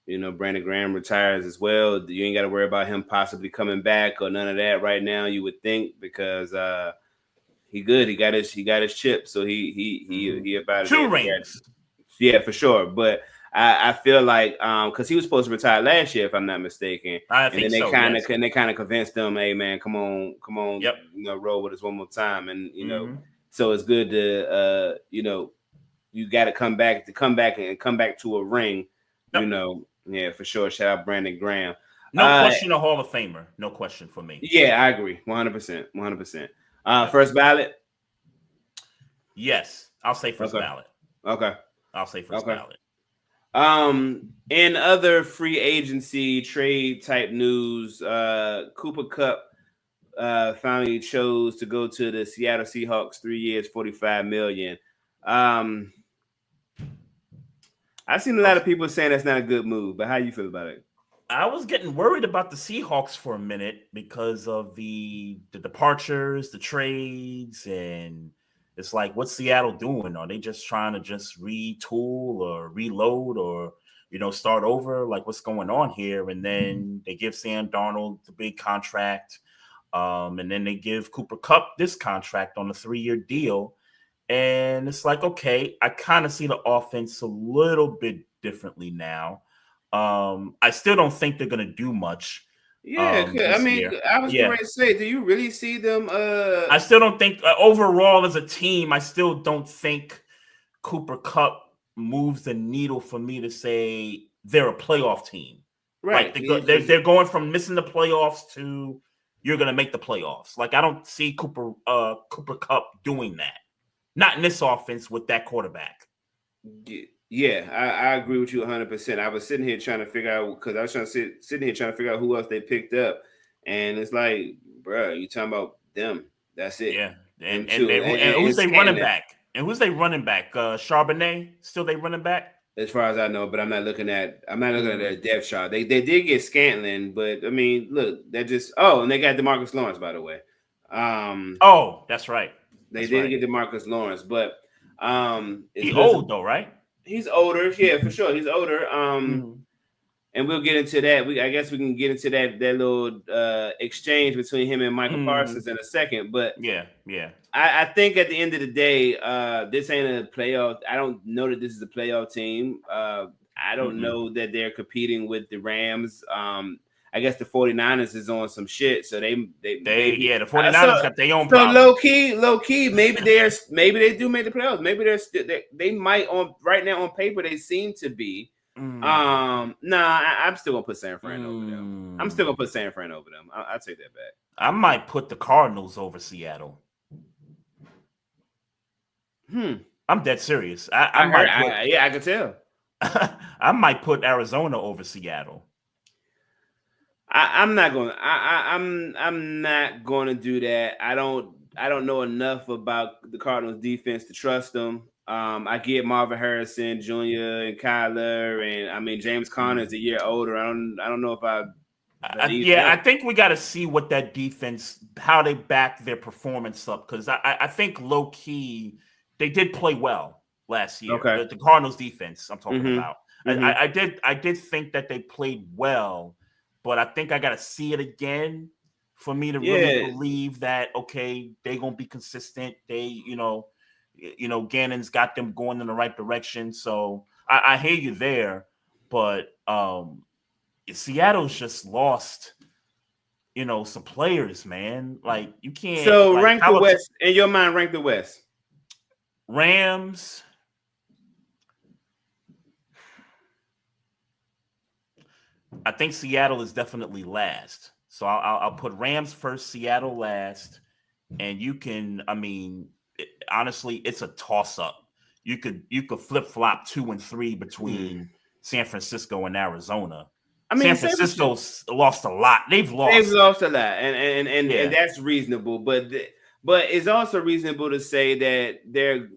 D: Brandon Graham retires as well. You ain't got to worry about him possibly coming back or none of that right now, you would think, because he good. He got his chip, so he about
C: 2 rings.
D: Yeah, for sure. But I feel like because he was supposed to retire last year, if I'm not mistaken.
C: And then
D: they kind of convinced him, hey man, come on,
C: yep.
D: Roll with us one more time. And so it's good to you got to come back to a ring.
C: Yep.
D: Yeah, for sure. Shout out Brandon Graham.
C: No question, a Hall of Famer. No question for me.
D: Yeah, I agree. 100%. First ballot?
C: Yes. I'll say first ballot.
D: Okay.
C: I'll say first ballot.
D: In other free agency trade type news, Cooper Kupp finally chose to go to the Seattle Seahawks, 3 years, $45 million. I've seen a lot of people saying that's not a good move, but how you feel about it?
C: I was getting worried about the Seahawks for a minute because of the departures, the trades, and it's like, what's Seattle doing? Are they just trying to just retool or reload or, start over? Like, what's going on here? And then they give Sam Darnold the big contract. And then they give Cooper Kupp this contract on a 3-year deal. And it's like, okay, I kind of see the offense a little bit differently now. I still don't think they're going to do much.
D: Yeah, I was going to say, do you really see them?
C: I still don't think overall as a team, I still don't think Cooper Kupp moves the needle for me to say they're a playoff team.
D: Right.
C: Like they're going from missing the playoffs to you're going to make the playoffs. Like, I don't see Cooper Kupp doing that. Not in this offense with that quarterback.
D: Yeah, I agree with you 100%. I was sitting here trying to figure out because I was sitting here trying to figure out who else they picked up, and it's like, bro, you talking about them? That's it.
C: Yeah, and who's they running back? And who's they running back? Charbonnet still they running back?
D: As far as I know, but I'm not looking at their depth chart. They did get Scantling, but I mean, look, they're just and they got DeMarcus Lawrence, by the way.
C: That's right.
D: They didn't get DeMarcus Lawrence, but
C: he's old though, right?
D: He's older, yeah, for sure. He's older. And we'll get into that. I guess we can get into that little exchange between him and Michael Parsons in a second. But
C: yeah.
D: I think at the end of the day, this ain't a playoff. I don't know that this is a playoff team. I don't know that they're competing with the Rams. I guess the 49ers is on some shit, so the 49ers got their own problem. So low key, maybe they do make the playoffs. Maybe they might right now on paper they seem to be. I'm still gonna put San Fran over them. I'm still gonna put San Fran over them. I'll take that back.
C: I might put the Cardinals over Seattle. I'm dead serious.
D: I can tell.
C: I might put Arizona over Seattle.
D: I'm not going. I'm not going to do that. I don't know enough about the Cardinals defense to trust them. I get Marvin Harrison Jr. and Kyler, and I mean James Conner is a year older. I don't know if I believe him.
C: I think we got to see what that defense, how they back their performance up, because I think low key they did play well last year.
D: Okay.
C: The Cardinals defense I'm talking
D: Mm-hmm.
C: about.
D: Mm-hmm.
C: I did think that they played well, but I think I got to see it again for me to really believe that okay, they're gonna be consistent. They, Gannon's got them going in the right direction. So I hear you there, but Seattle's just lost, some players, man. Like you can't.
D: So
C: like,
D: rank the West in your mind. Rank the West.
C: Rams. I think Seattle is definitely last. So I'll put Rams first, Seattle last, and you can. I mean, honestly, it's a toss up. You could flip flop 2 and 3 between San Francisco and Arizona. I mean, San Francisco's lost a lot. They've lost
D: a lot, and that's reasonable. But it's also reasonable to say that they're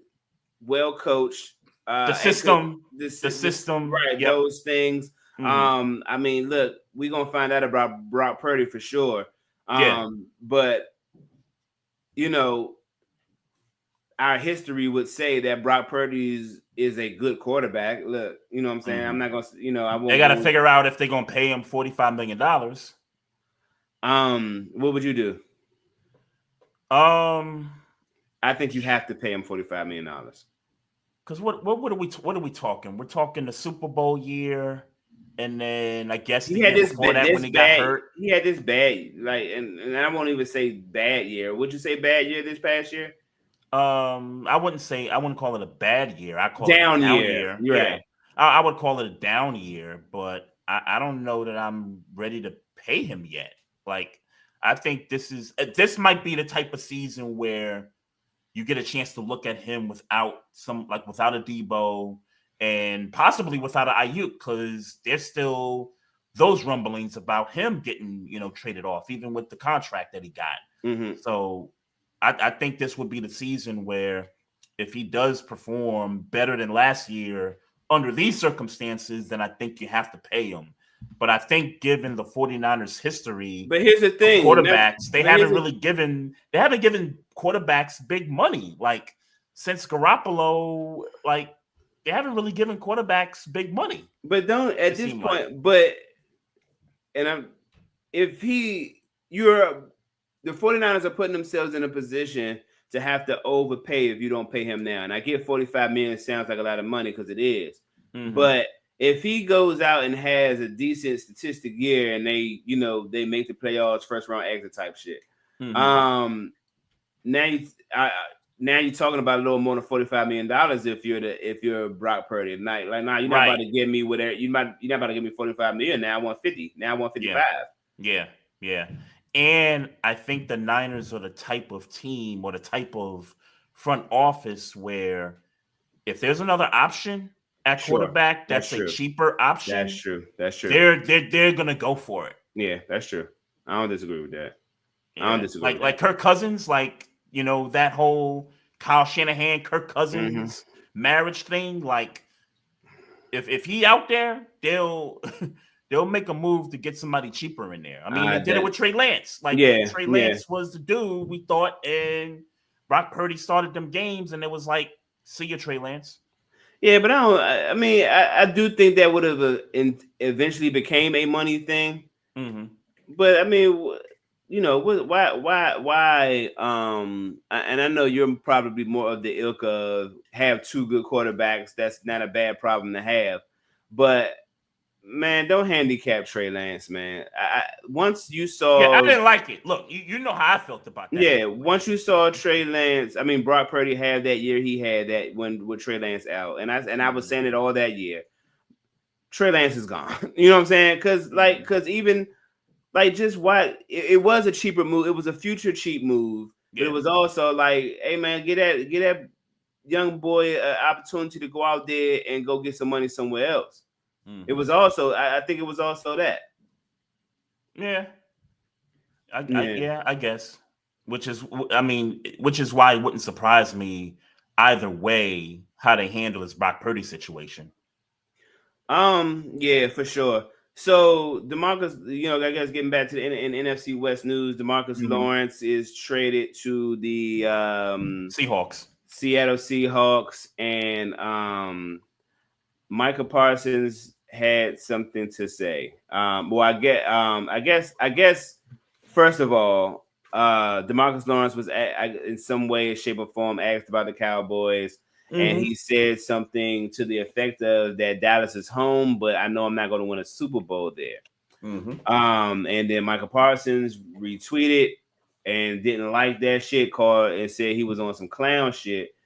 D: well coached.
C: The system,
D: right? Yep. Those things. Mm-hmm. I mean, look, we're gonna find out about Brock Purdy for sure. But our history would say that Brock Purdy is a good quarterback. Look, you know what I'm saying? Mm-hmm. I'm not gonna, I won't.
C: They got to figure out if they're gonna pay him $45 million.
D: What would you do? I think you have to pay him $45 million.
C: Because what are we talking? We're talking the Super Bowl year, and then I guess
D: he had when he got hurt. He had this bad, and I won't even say bad year. Would you say bad year this past year?
C: I wouldn't call it a bad year. I call
D: down
C: it a down
D: year.
C: Yeah,
D: right.
C: I would call it a down year, but I don't know that I'm ready to pay him yet. Like, I think this might be the type of season where you get a chance to look at him without a Debo and possibly without an Ayuk, because there's still those rumblings about him getting, traded off, even with the contract that he got.
D: Mm-hmm.
C: So I think this would be the season where if he does perform better than last year under these circumstances, then I think you have to pay him. But I think given the 49ers history,
D: but here's the thing,
C: quarterbacks, they haven't given quarterbacks big money. Like since Garoppolo, like they haven't really given quarterbacks big money.
D: But don't at this point, the 49ers are putting themselves in a position to have to overpay if you don't pay him now. And I get $45 million sounds like a lot of money because it is. Mm-hmm. But if he goes out and has a decent statistic year and they make the playoffs, first round exit type shit. Mm-hmm. Now you're talking about a little more than $45 million if you're Brock Purdy. You're not about to give me whatever you're not about to give me $45 million. Now I want 50. Now I want 55.
C: Yeah. And I think the Niners are the type of team or the type of front office where if there's another option at quarterback that's a cheaper option,
D: That's true.
C: They're gonna go for it.
D: Yeah, that's true. I don't disagree with that.
C: Yeah. I don't disagree. Like Kirk Cousins, that whole Kyle Shanahan, Kirk Cousins marriage thing. Like if he out there, they'll make a move to get somebody cheaper in there. I mean, they did it with Trey Lance. Trey Lance was the dude we thought, and Brock Purdy started them games, and it was like, see you, Trey Lance.
D: Yeah, but I do think that would have eventually became a money thing.
C: Mm-hmm.
D: But I mean, why? And I know you're probably more of the ilk of have two good quarterbacks. That's not a bad problem to have, but. Man, don't handicap Trey Lance, man. Once you saw,
C: I didn't like it. Look, you know how I felt about that.
D: Yeah, once you saw Trey Lance, Brock Purdy had that year. He had that with Trey Lance out, and I was saying it all that year. Trey Lance is gone. You know what I'm saying? Because even just what it was a cheaper move. It was a future cheap move, but it was also like, hey man, get that young boy an opportunity to go out there and go get some money somewhere else. Mm-hmm. It was also, I think it was also that.
C: Yeah. I guess. Which is why it wouldn't surprise me either way how they handle this Brock Purdy situation.
D: Yeah, for sure. So DeMarcus, I guess getting back to the NFC West news, DeMarcus Lawrence is traded to the
C: Seahawks.
D: Seattle Seahawks, and Micah Parsons had something to say. I guess first of all, DeMarcus Lawrence was in some way, shape, or form asked about the Cowboys. And he said something to the effect of that Dallas is home, but I know I'm not going to win a Super Bowl there. And then Michael Parsons retweeted and didn't like that shit, called and said he was on some clown shit.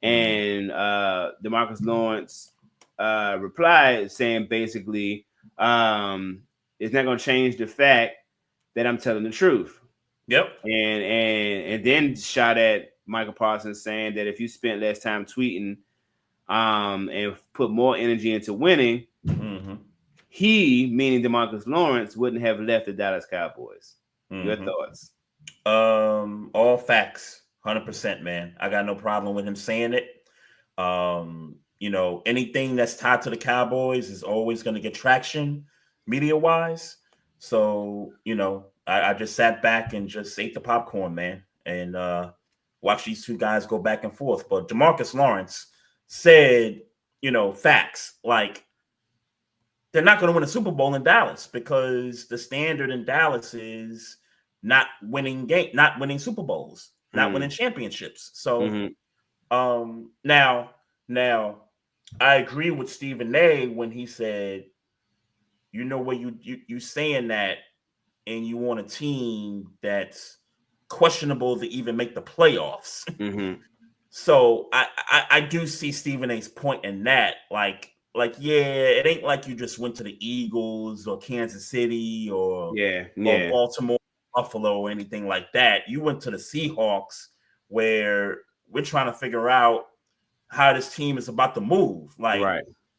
D: And DeMarcus Lawrence replied saying basically, it's not going to change the fact that I'm telling the truth.
C: Yep.
D: And then shot at Michael Parsons saying that if you spent less time tweeting and put more energy into winning, he, meaning DeMarcus Lawrence, wouldn't have left the Dallas Cowboys. Your thoughts?
C: All facts, 100%, man. I got no problem with him saying it. Anything that's tied to the Cowboys is always going to get traction media-wise. So, I just sat back and just ate the popcorn, man, and watch these two guys go back and forth. But DeMarcus Lawrence said, facts like they're not going to win a Super Bowl in Dallas because the standard in Dallas is not winning Super Bowls, not winning championships. So now I agree with Stephen A when he said, where you saying that and you on a team that's questionable to even make the playoffs. So I do see Stephen A's point in that. Like, it ain't like you just went to the Eagles or Kansas City or Baltimore, Buffalo, or anything like that. You went to the Seahawks where we're trying to figure out how this team is about to move. Like,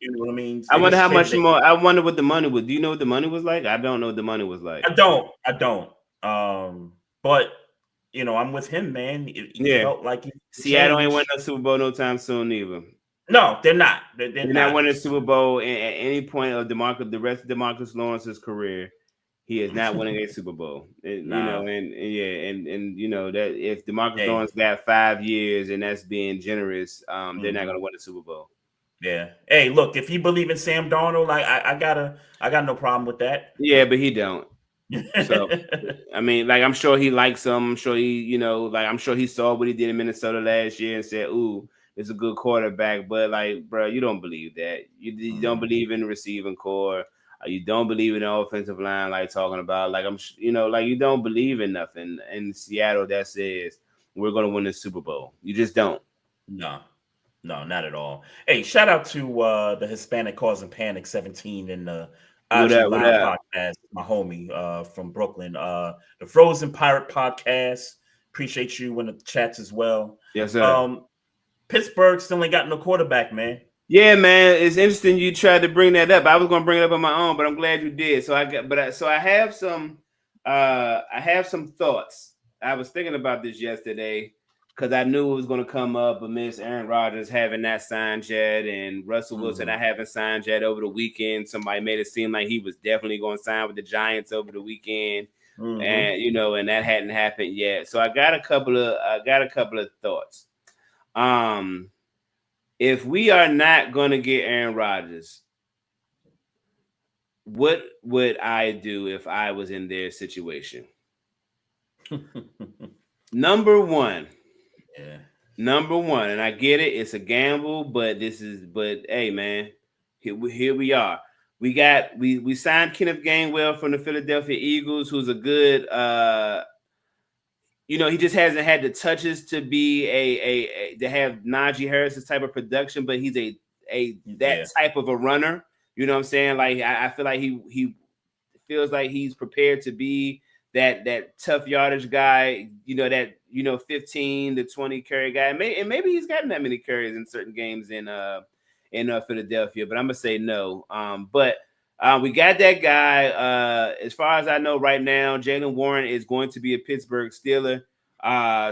C: you know what I mean?
D: I wonder how much more. I wonder what the money was. Do you know what the money was like? I don't know what the money was like.
C: I don't. But I'm with him, man. It felt like
D: Seattle ain't winning a Super Bowl no time soon, either.
C: No, they're not. They're
D: not winning a Super Bowl at any point of the rest of DeMarcus Lawrence's career. He is not winning a Super Bowl. That if DeMarcus Lawrence got 5 years and that's being generous, they're not going to win a Super Bowl.
C: Yeah. Hey, look, if you believe in Sam Darnold, I got no problem with that.
D: Yeah, but he don't. So I mean, I'm sure he likes him. I'm sure he, I'm sure he saw what he did in Minnesota last year and said, "Ooh, it's a good quarterback." But bro, you don't believe that. You don't believe in the receiving core. You don't believe in the offensive line, talking about. You don't believe in nothing in Seattle that says we're going to win the Super Bowl. You just don't.
C: No, not at all. Hey, shout out to the Hispanic Causing Panic 17 in the IG Live podcast, my homie from Brooklyn. The Frozen Pirate podcast. Appreciate you in the chats as well.
D: Yes, sir.
C: Pittsburgh still ain't got no quarterback, man.
D: Yeah, man. It's interesting you tried to bring that up. I was gonna bring it up on my own, but I'm glad you did. So I have some thoughts. I was thinking about this yesterday because I knew it was going to come up amidst Aaron Rodgers having not signed yet and Russell Wilson not having signed yet over the weekend. Somebody made it seem like he was definitely going to sign with the Giants over the weekend, and and that hadn't happened yet. So I got a couple of thoughts. If we are not going to get Aaron Rodgers, what would I do if I was in their situation? Number one, and I get it, it's a gamble, but hey, man, here we are. We signed Kenneth Gainwell from the Philadelphia Eagles, who's a good he just hasn't had the touches to be to have Najee Harris's type of production, but he's that type of a runner. You know what I'm saying? I feel like he feels like he's prepared to be that tough yardage guy, 15 to 20 carry guy. And maybe he's gotten that many carries in certain games in Philadelphia, but I'm gonna say no. But We got that guy. As far as I know right now, Jalen Warren is going to be a Pittsburgh Steeler.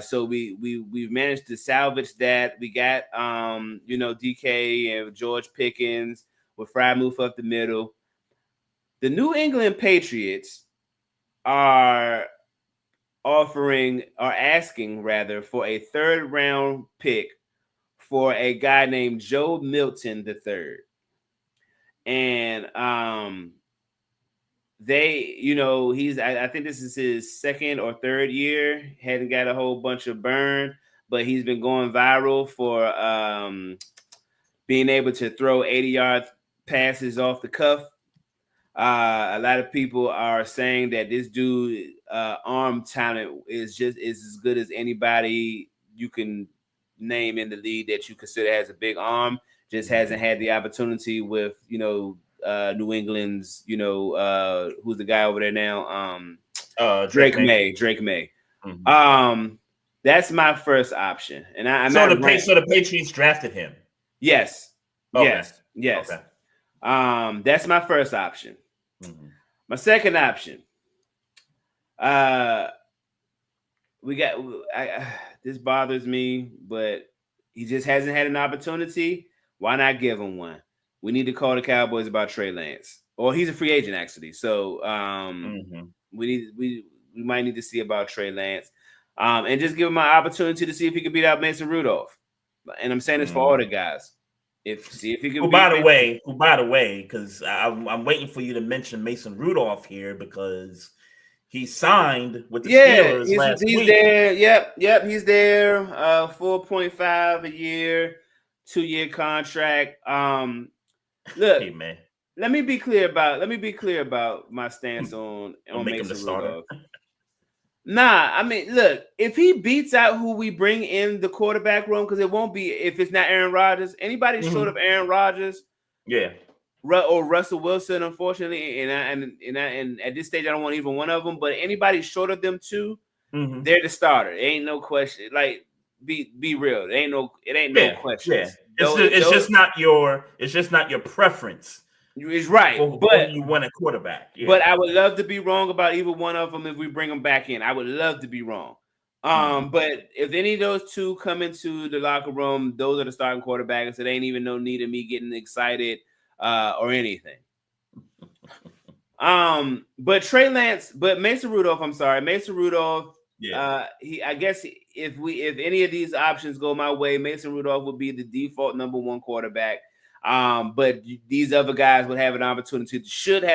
D: So we've managed to salvage that. We got DK and George Pickens with Freiermuth up the middle. The New England Patriots are asking for a third round pick for a guy named Joe Milton III. And I think this is his second or third year. Hadn't got a whole bunch of burn, but he's been going viral for being able to throw 80-yard passes off the cuff. A lot of people are saying that this dude arm talent is as good as anybody you can name in the league that you consider has a big arm. Just hasn't had the opportunity with New England's who's the guy over there now, Drake May.
C: Mm-hmm.
D: That's my first option, and
C: so the Patriots drafted him.
D: Yes.
C: Okay.
D: Yes.
C: Okay.
D: That's my first option.
C: Mm-hmm.
D: My second option. This bothers me, but he just hasn't had an opportunity. Why not give him one? We need to call the Cowboys about Trey Lance, or he's a free agent actually. So we might need to see about Trey Lance, and just give him an opportunity to see if he can beat out Mason Rudolph. And I'm saying this for all the guys. See if he can.
C: By the way, because I'm waiting for you to mention Mason Rudolph here because he signed with the Steelers last week.
D: He's there. Yep, he's there. 4.5 a year, 2-year contract. Look,
C: hey, man.
D: Let me be clear about my stance on Mason Rudolph. Nah, I mean, look, if he beats out who we bring in the quarterback room, because it won't be if it's not Aaron Rodgers. Anybody short of Aaron Rodgers, or Russell Wilson, unfortunately, and at this stage I don't want even one of them. But anybody short of them two, they're the starter. It ain't no question. Like, be real. It ain't no questions.
C: Yeah. It's just not your preference.
D: It's right,
C: but you want a quarterback. Yeah.
D: But I would love to be wrong about either one of them if we bring them back in. I would love to be wrong. But if any of those two come into the locker room, those are the starting quarterbacks. It ain't even no need of me getting excited or anything. But Mason Rudolph. Yeah. I guess if any of these options go my way, Mason Rudolph would be the default number one quarterback. But these other guys should have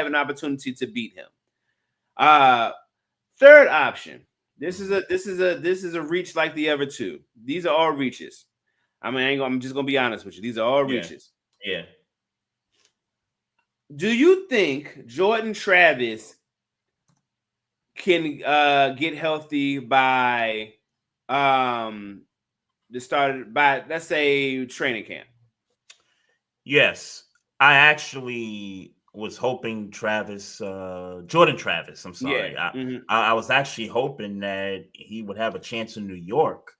D: an opportunity to beat him. Third option. This is a reach like the other two. These are all reaches. I'm just gonna be honest with you. These are all reaches.
C: Yeah.
D: Do you think Jordan Travis can get healthy by let's say training camp?
C: Yes, I actually was hoping Jordan Travis. I'm sorry.
D: Yeah.
C: I was actually hoping that he would have a chance in New York.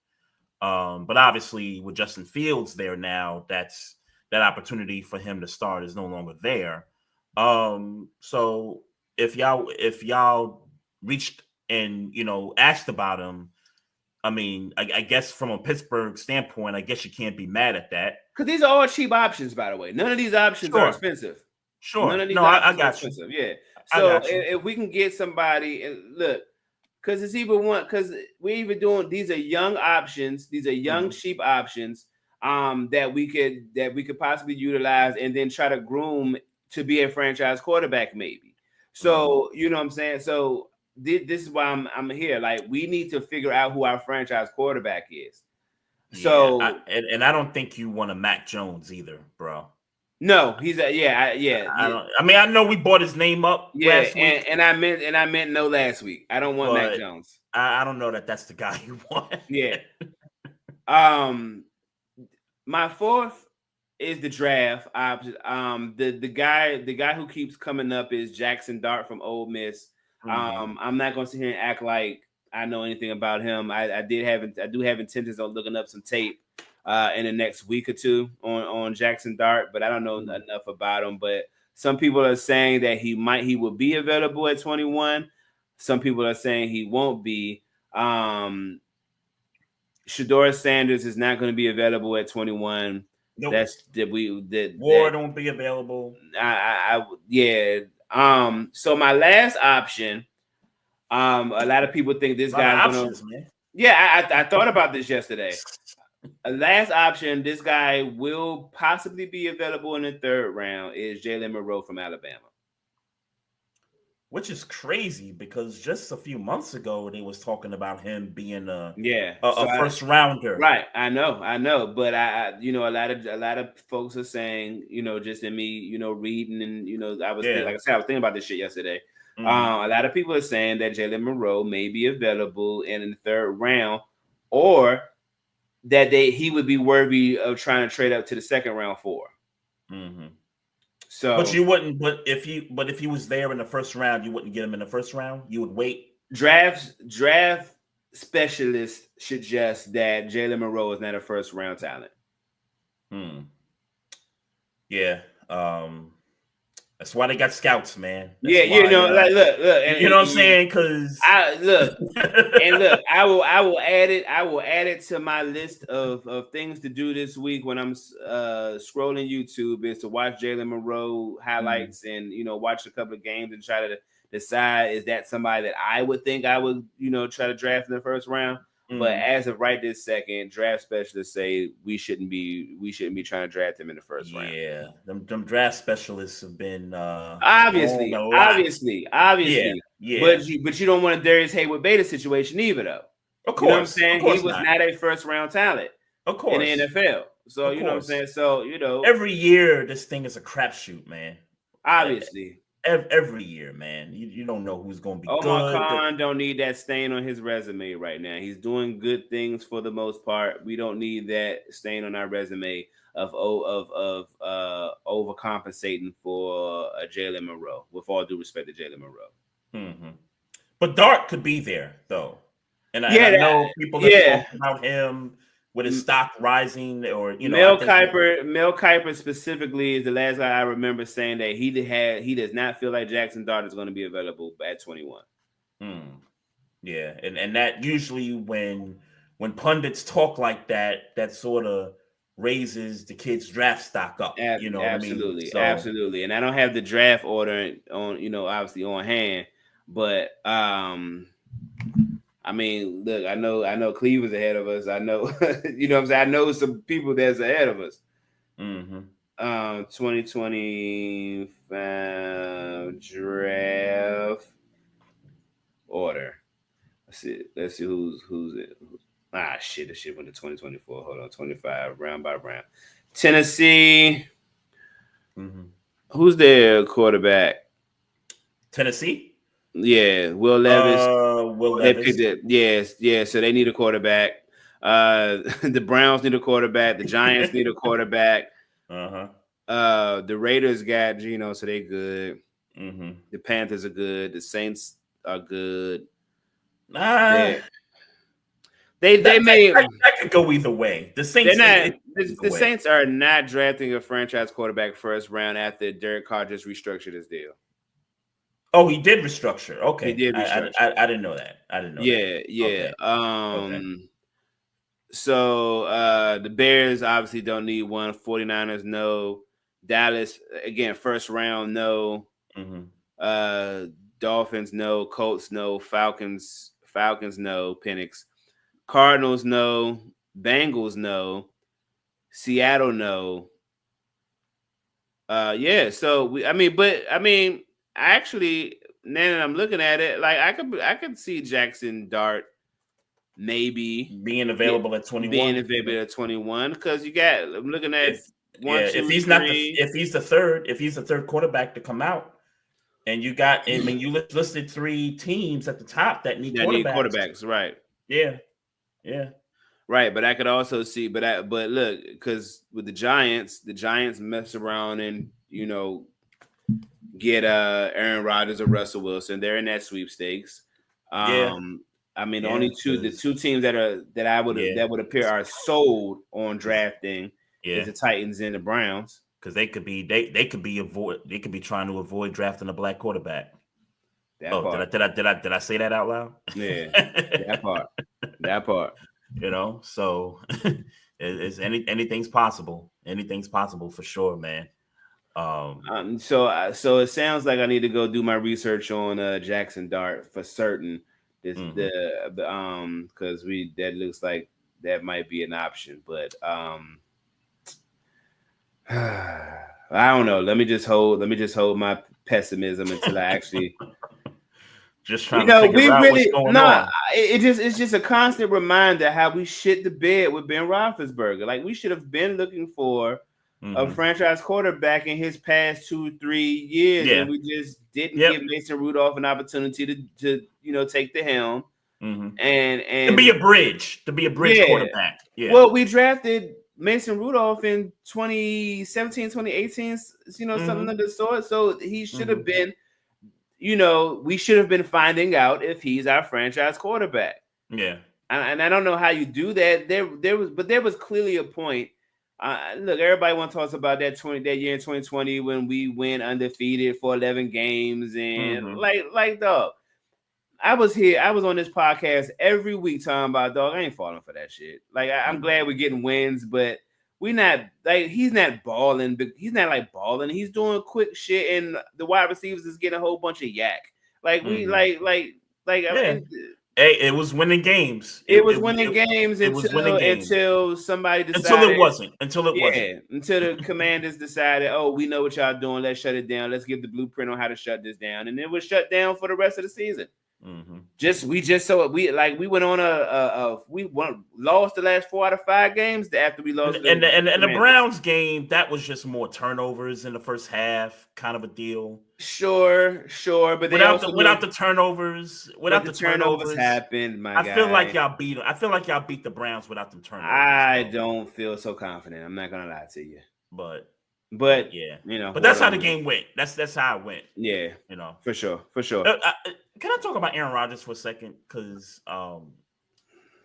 C: But obviously with Justin Fields there now, that opportunity for him to start is no longer there. So if y'all reached and asked about him, I mean, I guess from a Pittsburgh standpoint, I guess you can't be mad at that.
D: Because these are all cheap options, by the way. None of these options are expensive.
C: Sure.
D: None of these
C: I got you.
D: Yeah. So if we can get somebody, and look, because it's even one, because we're even doing, these are young options. These are young, cheap options that we could possibly utilize and then try to groom to be a franchise quarterback, maybe. So, you know what I'm saying? So this is why I'm here. Like, we need to figure out who our franchise quarterback is. So,
C: I don't think you want a Mac Jones either, bro.
D: No, he's I
C: know we brought his name up last week.
D: And I meant no last week. I don't want Mac Jones.
C: I don't know that's the guy you want.
D: Yeah. My fourth is the draft option. The guy who keeps coming up is Jackson Dart from Ole Miss. I'm not gonna sit here and act like I know anything about him. I do have intentions on looking up some tape in the next week or two on Jackson Dart, but I don't know enough about him. But Some people are saying that he will be available at 21. Some people are saying he won't be. Shedeur Sanders is not going to be available at 21.
C: Nope.
D: Ward
C: won't be available.
D: Yeah. So my last option, a lot of people think this guy's gonna. Man. Yeah, I thought about this yesterday. A last option, this guy will possibly be available in the third round, is Jalen Monroe from Alabama.
C: Which is crazy because just a few months ago they was talking about him being a first rounder.
D: Right, I know, but I a lot of folks are saying, just in me, reading and I was thinking about this shit yesterday. Mm-hmm. A lot of people are saying that Jalen Monroe may be available in the third round, or that he would be worthy of trying to trade up to the second round for. Mm-hmm. So,
C: but you wouldn't. But if he was there in the first round, you wouldn't get him in the first round. You would wait.
D: Draft specialists suggest that Jalen Monroe is not a first round talent.
C: Yeah. That's why they got scouts, man.
D: Look, and,
C: you know what I'm saying? Because
D: I will add it to my list of things to do this week when I'm scrolling YouTube, is to watch Jalen Monroe highlights and watch a couple of games and try to decide, is that somebody that I would think I would try to draft in the first round. But as of right this second, draft specialists say we shouldn't be trying to draft him in the first round.
C: Yeah, them draft specialists have been
D: obviously. Yeah. But you don't want a Darius Hayward beta situation either, though.
C: Of course,
D: you know what I'm saying? He was not a first round talent,
C: of course,
D: in the NFL. So you know what I'm saying. So
C: every year this thing is a crapshoot, man.
D: Obviously.
C: Every year, man, you don't know who's going to be
D: Omar Khan don't need that stain on his resume right now. He's doing good things for the most part. We don't need that stain on our resume of overcompensating for a Jalen Monroe. With all due respect to Jalen Monroe,
C: but Dart could be there though, and I know people that talk about him with his stock rising, or
D: Mel Kiper specifically is the last guy I remember saying that he does not feel like Jackson Dart is going to be available at 21.
C: Yeah, and that usually when pundits talk like that sort of raises the kid's draft stock up.
D: Absolutely, absolutely. And I don't have the draft order on obviously on hand, but I mean, look, I know Cleveland's ahead of us. I know, what I'm saying? I know some people that's ahead of us. 2025 draft order. Let's see who's it. This shit went to 2024. Hold on, 25 round by round. Tennessee. Who's their quarterback?
C: Tennessee.
D: Yeah, Will Levis.
C: Will Levis.
D: Yes. So they need a quarterback. The Browns need a quarterback. The Giants need a quarterback. The Raiders got Geno, so they good. The Panthers are good. The Saints are good.
C: They
D: may.
C: That could go either way. The Saints.
D: The Saints are not drafting a franchise quarterback first round after Derek Carr just restructured his deal.
C: Oh, he did restructure. Okay,
D: he did restructure.
C: I didn't know that.
D: Yeah. Okay. So the Bears obviously don't need one. 49ers, no. Dallas, again, first round, no. Dolphins, no. Colts, no. Falcons, no. Penix. Cardinals, no. Bengals, no. Seattle, no. Actually, now that I'm looking at it, like I could see Jackson Dart maybe
C: being available at 21.
D: Because I'm looking at
C: if he's the third quarterback to come out, and you got you listed 3 teams at the top that need
D: quarterbacks, right?
C: Yeah.
D: Right, but I could also see, but look, because with the Giants mess around and get Aaron Rodgers or Russell Wilson. They're in that sweepstakes. I mean, the two teams that would appear are sold on drafting is the Titans and the Browns.
C: because they could be trying to avoid drafting a black quarterback. Did I say that out loud?
D: Yeah, that part.
C: You know, so anything's possible. Anything's possible for sure, man.
D: So it sounds like I need to go do my research on Jackson Dart for certain. Because that looks like that might be an option, but I don't know. Let me just hold my pessimism until I actually.
C: Just trying to figure out what's going on.
D: It's just a constant reminder how we shit the bed with Ben Roethlisberger. Like, we should have been looking for a franchise quarterback in his past 2-3 years, and we just didn't give Mason Rudolph an opportunity to take the helm and
C: to be a bridge quarterback. Yeah.
D: Well, we drafted Mason Rudolph in 2017, 2018, something of the sort. So he should have been. We should have been finding out if he's our franchise quarterback.
C: Yeah.
D: And I don't know how you do that. There was clearly a point. Look, everybody wants to talk about that year in 2020 when we went undefeated for 11 games. And dog, I was on this podcast every week talking about, dog, I ain't falling for that shit. Like, I'm glad we're getting wins, but we're not, like, he's not balling. He's not like balling. He's doing quick shit, and the wide receivers is getting a whole bunch of yak. Like, we hey,
C: it was winning games.
D: It was winning games until somebody decided.
C: Until it wasn't.
D: Until the Commanders decided, oh, we know what y'all doing. Let's shut it down. Let's give the blueprint on how to shut this down, and it was shut down for the rest of the season. We went on lost the last 4 out of 5 games after we lost.
C: And the Browns game, that was just more turnovers in the first half, kind of a deal.
D: Sure, but
C: without the turnovers,
D: happened.
C: I feel like y'all beat them. I feel like y'all beat the Browns without them turnovers.
D: I don't feel so confident. I'm not gonna lie to you,
C: but
D: yeah,
C: But that's how the game went. That's how it went.
D: Yeah, for sure.
C: Can I talk about Aaron Rodgers for a second? Because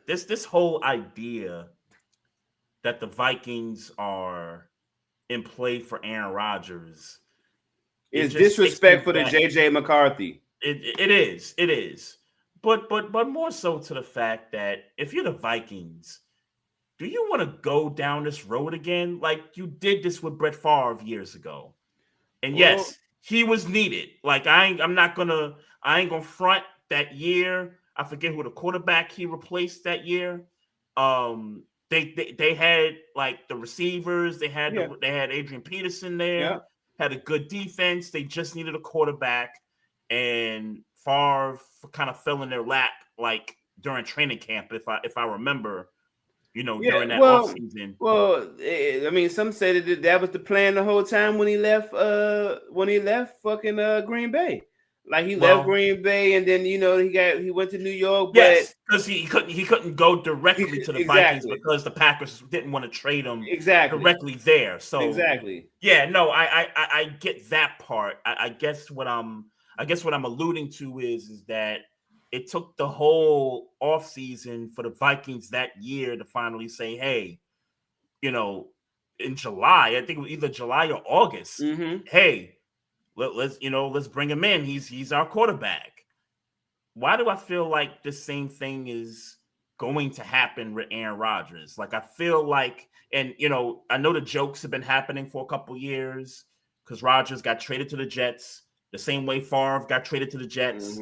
C: this whole idea that the Vikings are in play for Aaron Rodgers
D: is disrespectful to JJ McCarthy.
C: It is. But more so to the fact that if you're the Vikings, do you want to go down this road again? Like, you did this with Brett Favre years ago. And yes, he was needed. Like, I ain't gonna front that year. I forget who the quarterback he replaced that year. They had like the receivers, they had Adrian Peterson there, had a good defense. They just needed a quarterback, and Favre kind of fell in their lap like during training camp, if I remember. During that offseason. Well,
D: I mean, some said that was the plan the whole time when he left fucking Green Bay. Like, he left Green Bay, and then he went to New York.
C: Yes, because he couldn't go directly to the Vikings because the Packers didn't want to trade him directly there. So I get that part. I guess what I'm alluding to is that it took the whole offseason for the Vikings that year to finally say, hey, in July, I think it was either July or August, hey, let's bring him in. He's our quarterback. Why do I feel like the same thing is going to happen with Aaron Rodgers? Like, I feel like, and I know the jokes have been happening for a couple years because Rodgers got traded to the Jets the same way Favre got traded to the Jets.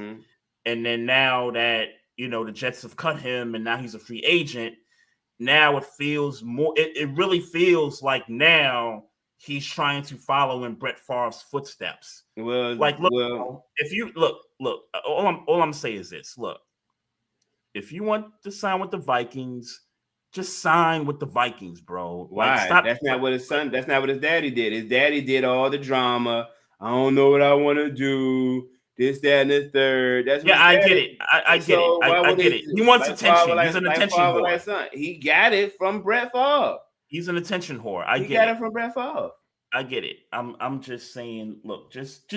C: And then now that, the Jets have cut him and now he's a free agent, now it feels more, it really feels like now he's trying to follow in Brett Favre's footsteps. If you look, all I'm saying is this. Look, if you want to sign with the Vikings, just sign with the Vikings, bro.
D: Why? That's not what his daddy did. His daddy did all the drama. I don't know what I want to do. This, that, and the third. That's what
C: I get it. I get it. He wants attention. He's an attention whore.
D: He got it from Brett Favre.
C: He's an attention whore.
D: He got it from Brett Favre.
C: I get it. I'm just saying, look, just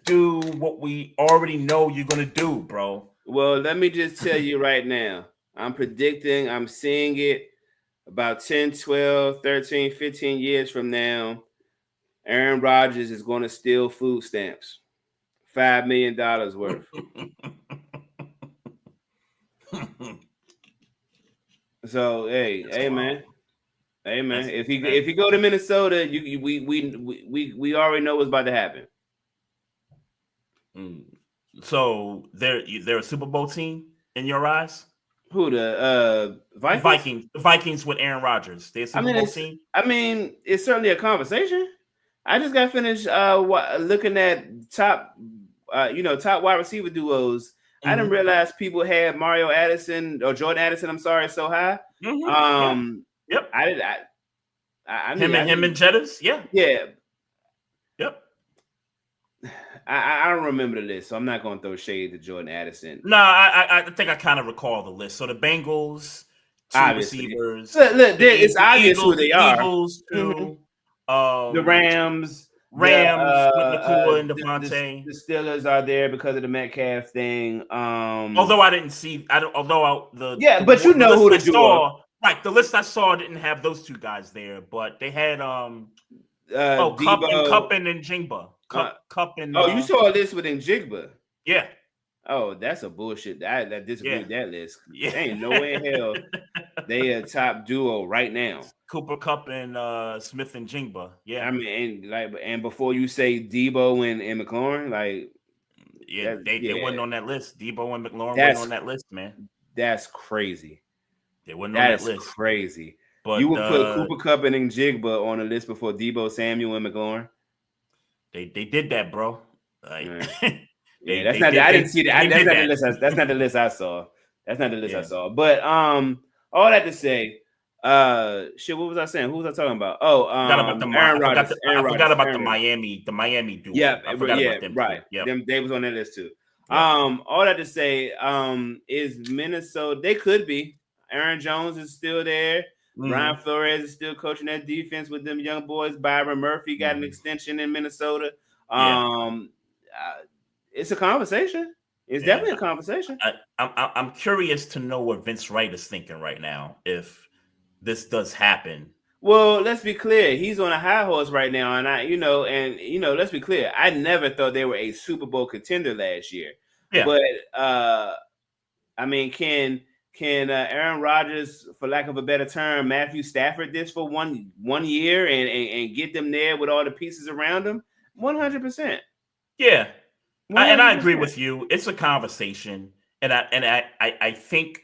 C: do what we already know you're gonna do, bro.
D: Well, let me just tell you right now. I'm seeing it about 10, 12, 13, 15 years from now. Aaron Rodgers is going to steal food stamps. $5 million worth. So hey man. If he go to Minnesota, we already know what's about to happen.
C: So they're a Super Bowl team in your eyes?
D: Who, the Vikings?
C: The Vikings with Aaron Rodgers. They're a Super Bowl team.
D: I mean, it's certainly a conversation. I just got finished looking at top wide receiver duos. Mm-hmm. I didn't realize people had Mario Addison or Jordan Addison. I'm sorry, so high.
C: Mm-hmm. Yep. Him and Jettas. Yeah.
D: Yep.
C: I
D: don't remember the list, so I'm not going to throw shade to Jordan Addison.
C: No, I think I kind of recall the list. So the Bengals, two receivers.
D: Look, it's obvious who they are.
C: Eagles, two.
D: Mm-hmm. The Rams,
C: with Nakua and Devontae.
D: The Steelers are there because of the Metcalf thing.
C: Although I didn't see, but
D: you know who the duo.
C: Right, the list I saw didn't have those two guys there, but they had Kupp and Njigba. Kupp and
D: you saw a list with Njigba.
C: Yeah.
D: Oh, that's a bullshit. I disagree with that list. Yeah. There ain't no way in hell they a top duo right now.
C: Cooper Kupp and Smith and Njigba. Yeah.
D: I mean, and before you say Debo and McLaurin,
C: they weren't on that list. Debo and McLaurin weren't on that list, man.
D: That's crazy.
C: They weren't on that list.
D: Crazy.
C: But
D: you would put Cooper Kupp and Njigba on the list before Debo, Samuel, and McLaurin.
C: They did that, bro.
D: I didn't see that. That's not the list. That's not the list I saw. I saw. But all that to say, what was I saying? Who was I talking about? Oh, Aaron Rodgers.
C: I forgot about the Miami duo.
D: Yeah, right. Yep. They was on that list too. Yep. All that to say, is Minnesota? They could be. Aaron Jones is still there. Mm-hmm. Brian Flores is still coaching that defense with them young boys. Byron Murphy got an extension in Minnesota. It's a conversation. It's definitely a conversation.
C: I'm curious to know what Vince Wright is thinking right now if this does happen.
D: Well, let's be clear. He's on a high horse right now, and let's be clear. I never thought they were a Super Bowl contender last year. Yeah. But I mean, can Aaron Rodgers, for lack of a better term, Matthew Stafford this for one year and get them there with all the pieces around them? 100%.
C: Yeah. I agree with you. It's a conversation. And I think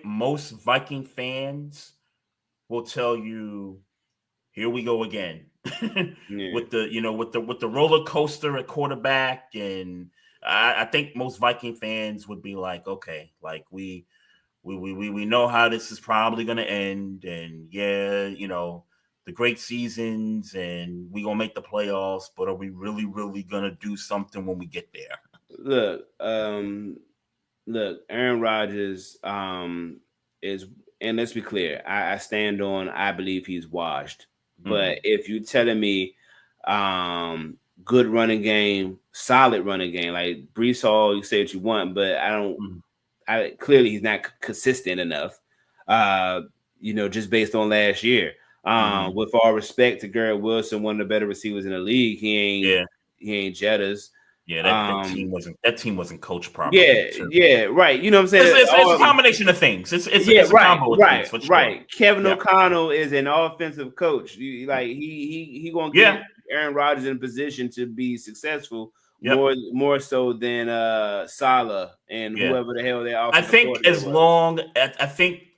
C: most Viking fans will tell you, here we go again. with the roller coaster at quarterback. And I think most Viking fans would be like, okay, like we know how this is probably going to end, and the great seasons, and we're going to make the playoffs, but are we really, really going to do something when we get there?
D: Look, Aaron Rodgers is, and let's be clear, I stand on, I believe he's washed. Mm-hmm. But if you're telling me good running game, solid running game, like Brees Hall, you say what you want, but I don't. Mm-hmm. Clearly he's not consistent enough, just based on last year. With all respect to Garrett Wilson, one of the better receivers in the league, he ain't Jettas.
C: Yeah, that team wasn't coached properly.
D: Yeah, right. You know what I'm saying?
C: It's a combination of things. It's a combo of things, for sure.
D: Right. Kevin O'Connell is an offensive coach. He gonna get Aaron Rodgers in a position to be successful. Yep. More so than Saleh and whoever the hell they are.
C: I think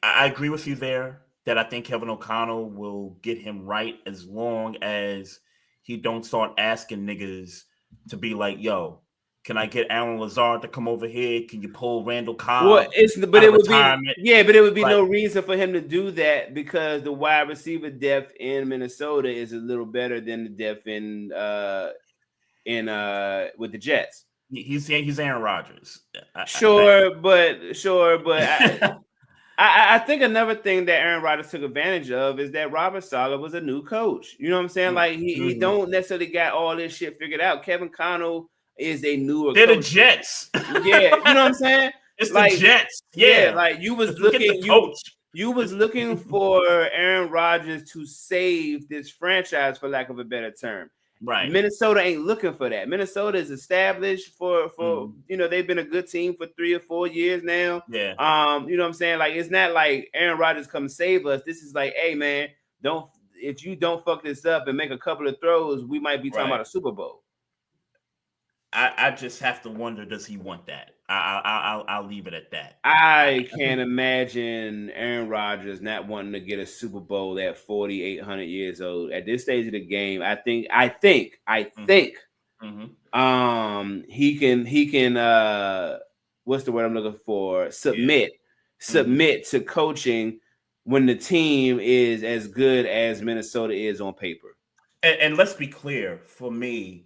C: I agree with you there that I think Kevin O'Connell will get him right as long as he don't start asking niggas to be like, yo, can I get Alan Lazard to come over here? Can you pull Randall Cobb?
D: Well, it would be no reason for him to do that because the wide receiver depth in Minnesota is a little better than the depth in with the Jets.
C: He's Aaron Rodgers.
D: Sure, but I think another thing that Aaron Rodgers took advantage of is that Robert Saleh was a new coach. You know what I'm saying? Like he don't necessarily got all this shit figured out. Kevin Connell is a newer
C: They're
D: coach.
C: The Jets.
D: Yeah, you know what I'm saying?
C: It's like, the Jets. Yeah,
D: like you was looking for Aaron Rodgers to save this franchise, for lack of a better term.
C: Right.
D: Minnesota ain't looking for that. Minnesota is established for they've been a good team for 3 or 4 years now.
C: Yeah.
D: You know what I'm saying? Like, it's not like Aaron Rodgers come save us. This is like, hey man, if you don't fuck this up and make a couple of throws, we might be talking about a Super Bowl.
C: I just have to wonder, does he want that? I'll leave it at that.
D: I can't imagine Aaron Rodgers not wanting to get a Super Bowl at 4,800 years old. At this stage of the game, I think he can what's the word I'm looking for? Submit to coaching when the team is as good as Minnesota is on paper.
C: And let's be clear, for me,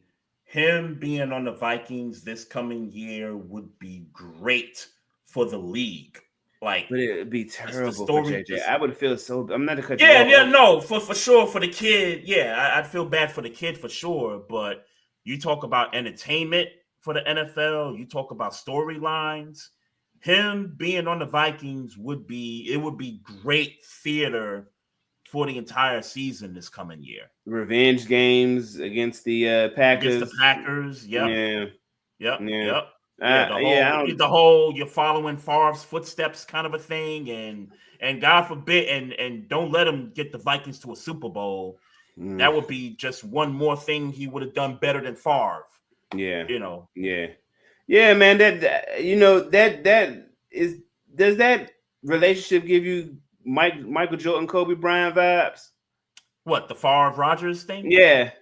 C: him being on the Vikings this coming year would be great for the league. Like,
D: but it would be terrible for JJ. I would feel so. I'm not a cut.
C: No, for sure for the kid. Yeah, I'd feel bad for the kid for sure. But you talk about entertainment for the NFL. You talk about storylines. Him being on the Vikings would be great theater for the entire season this coming year.
D: Revenge games against the Packers.
C: Against the Packers, yep.
D: Yeah.
C: The whole you're following Favre's footsteps kind of a thing, and God forbid, and don't let him get the Vikings to a Super Bowl. That would be just one more thing he would have done better than Favre.
D: Yeah.
C: Yeah,
D: man. That is. Does that relationship give you Michael Jordan, Kobe Bryant vibes?
C: What, the Favre Rodgers thing?
D: Yeah.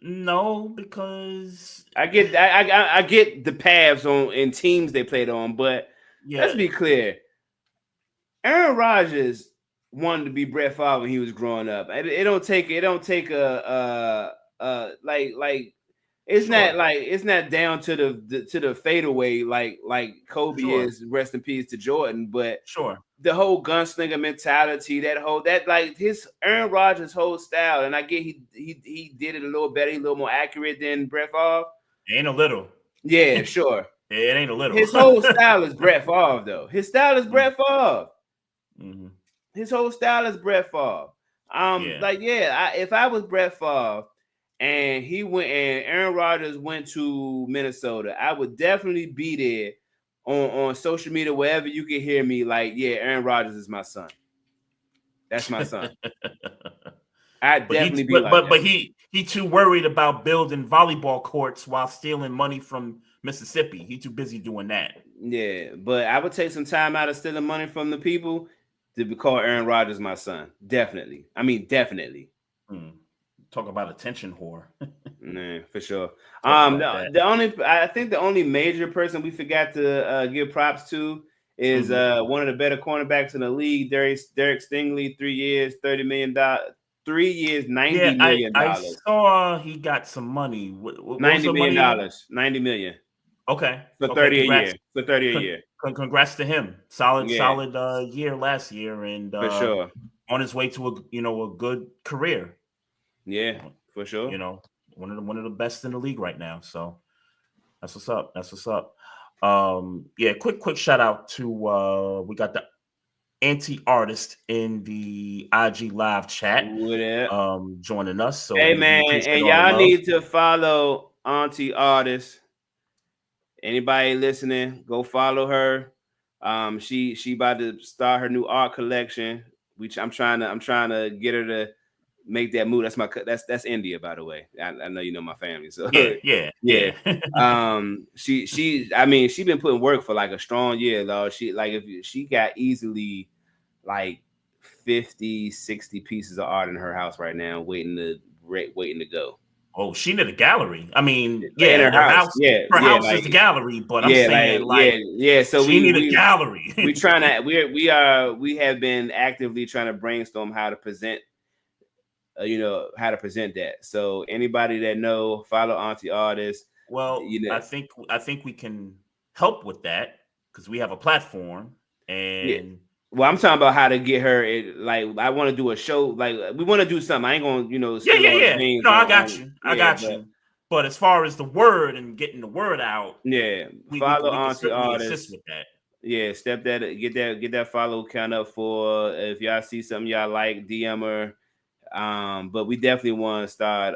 C: No, because
D: I get the paths in teams they played on, but let's be clear. Aaron Rodgers wanted to be Brett Favre when he was growing up. It don't take it's not down to the fadeaway like Kobe is, rest in peace to Jordan, but the whole gunslinger mentality, his Aaron Rodgers' whole style, and I get he did it a little better, a little more accurate than Brett Favre.
C: Ain't a little.
D: Yeah, sure.
C: It ain't a little.
D: His whole style is Brett Favre, though. His style is Brett Favre.
C: Mm-hmm.
D: His whole style is Brett Favre. If I was Brett Favre and Aaron Rodgers went to Minnesota, I would definitely be there on social media, wherever you can hear me, like, yeah, Aaron Rodgers is my son. That's my son.
C: But he too worried about building volleyball courts while stealing money from Mississippi. He too busy doing that.
D: Yeah, but I would take some time out of stealing money from the people to call Aaron Rodgers my son. Definitely. I mean, definitely.
C: Talk about attention whore.
D: Nah, for sure. I think the only major person we forgot to give props to is one of the better cornerbacks in the league, Derek Stingley, 3 years, $30 million. 3 years, $90 million.
C: I saw he got some money. What
D: $90 million. $90 million.
C: Okay.
D: For 30 a year.
C: Congrats to him. Solid year last year, and
D: for sure
C: on his way to a good career.
D: Yeah, for sure.
C: One of the best in the league right now. So that's what's up. Quick shout out to we got the anti-artist in the IG live chat joining us. So
D: hey man, and y'all need to follow anti-artist. Anybody listening, go follow her. She about to start her new art collection, which I'm trying to get her to make that move. That's India, by the way. I know you know my family, so yeah. She been putting work for like a strong year, though. She got easily like 50, 60 pieces of art in her house right now, waiting to go.
C: Oh, she need a gallery. I mean,
D: in her house.
C: Her house is the gallery, but I'm saying
D: so
C: she need a gallery.
D: we have been actively trying to brainstorm how to present that. So anybody that know, follow Auntie Artist.
C: Well, I think we can help with that because we have a platform, and
D: well, I'm talking about how to get her. I want to do a show. Like, we want to do something. I ain't gonna, No,
C: I got you. But as far as the word and getting the word out,
D: follow Auntie Artist.
C: Assist with that.
D: Yeah, get that follow count up for if y'all see something y'all like, DM her. But we definitely want to start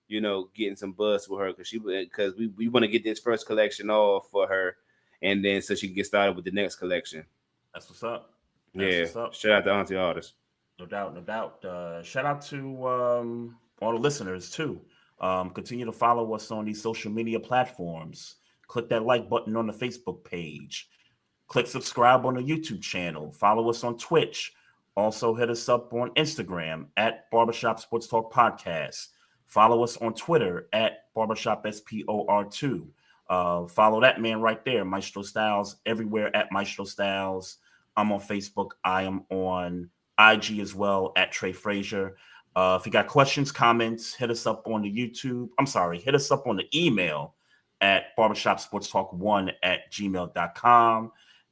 D: getting some buzz with her because we want to get this first collection off for her, and then so she can get started with the next collection.
C: That's what's up.
D: What's up. Shout out to Auntie Artist.
C: No doubt. Shout out to all the listeners too. Continue to follow us on these social media platforms. Click that like button on the Facebook page. Click subscribe on the YouTube channel. Follow us on Twitch. Also hit us up on Instagram at Barbershop Sports Talk Podcast. Follow us on Twitter at Barbershop SPOR2. Follow that man right there, Maestro Styles, everywhere at Maestro Styles. I'm on Facebook. I am on IG as well at Trey Frazier. If you got questions, comments, hit us up on the YouTube. Hit us up on the email at barbershopsportstalk1@gmail.com.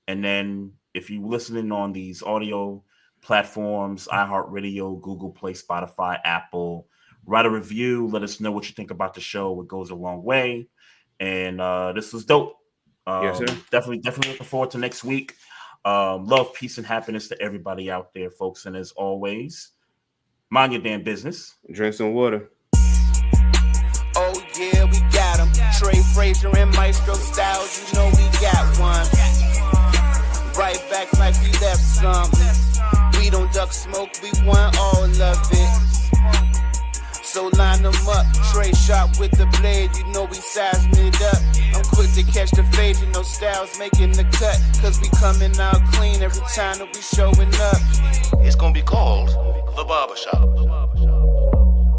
C: And then if you're listening on these audio platforms, iHeartRadio, Google Play, Spotify, Apple, write a review. Let us know what you think about the show. It goes a long way. And this was dope.
D: Yes, sir.
C: Definitely looking forward to next week. Love, peace, and happiness to everybody out there, folks. And as always, mind your damn business.
D: Drink some water.
A: Oh, yeah, we got him. Trey Frazier and Maestro Styles, we got one. Right back like we left some. We don't duck smoke, we want all of it. So line them up, Trey sharp with the blade, we sizing it up. I'm quick to catch the fade, Styles making the cut. Cause we coming out clean every time that we showing up.
B: It's gonna be called The Barbershop.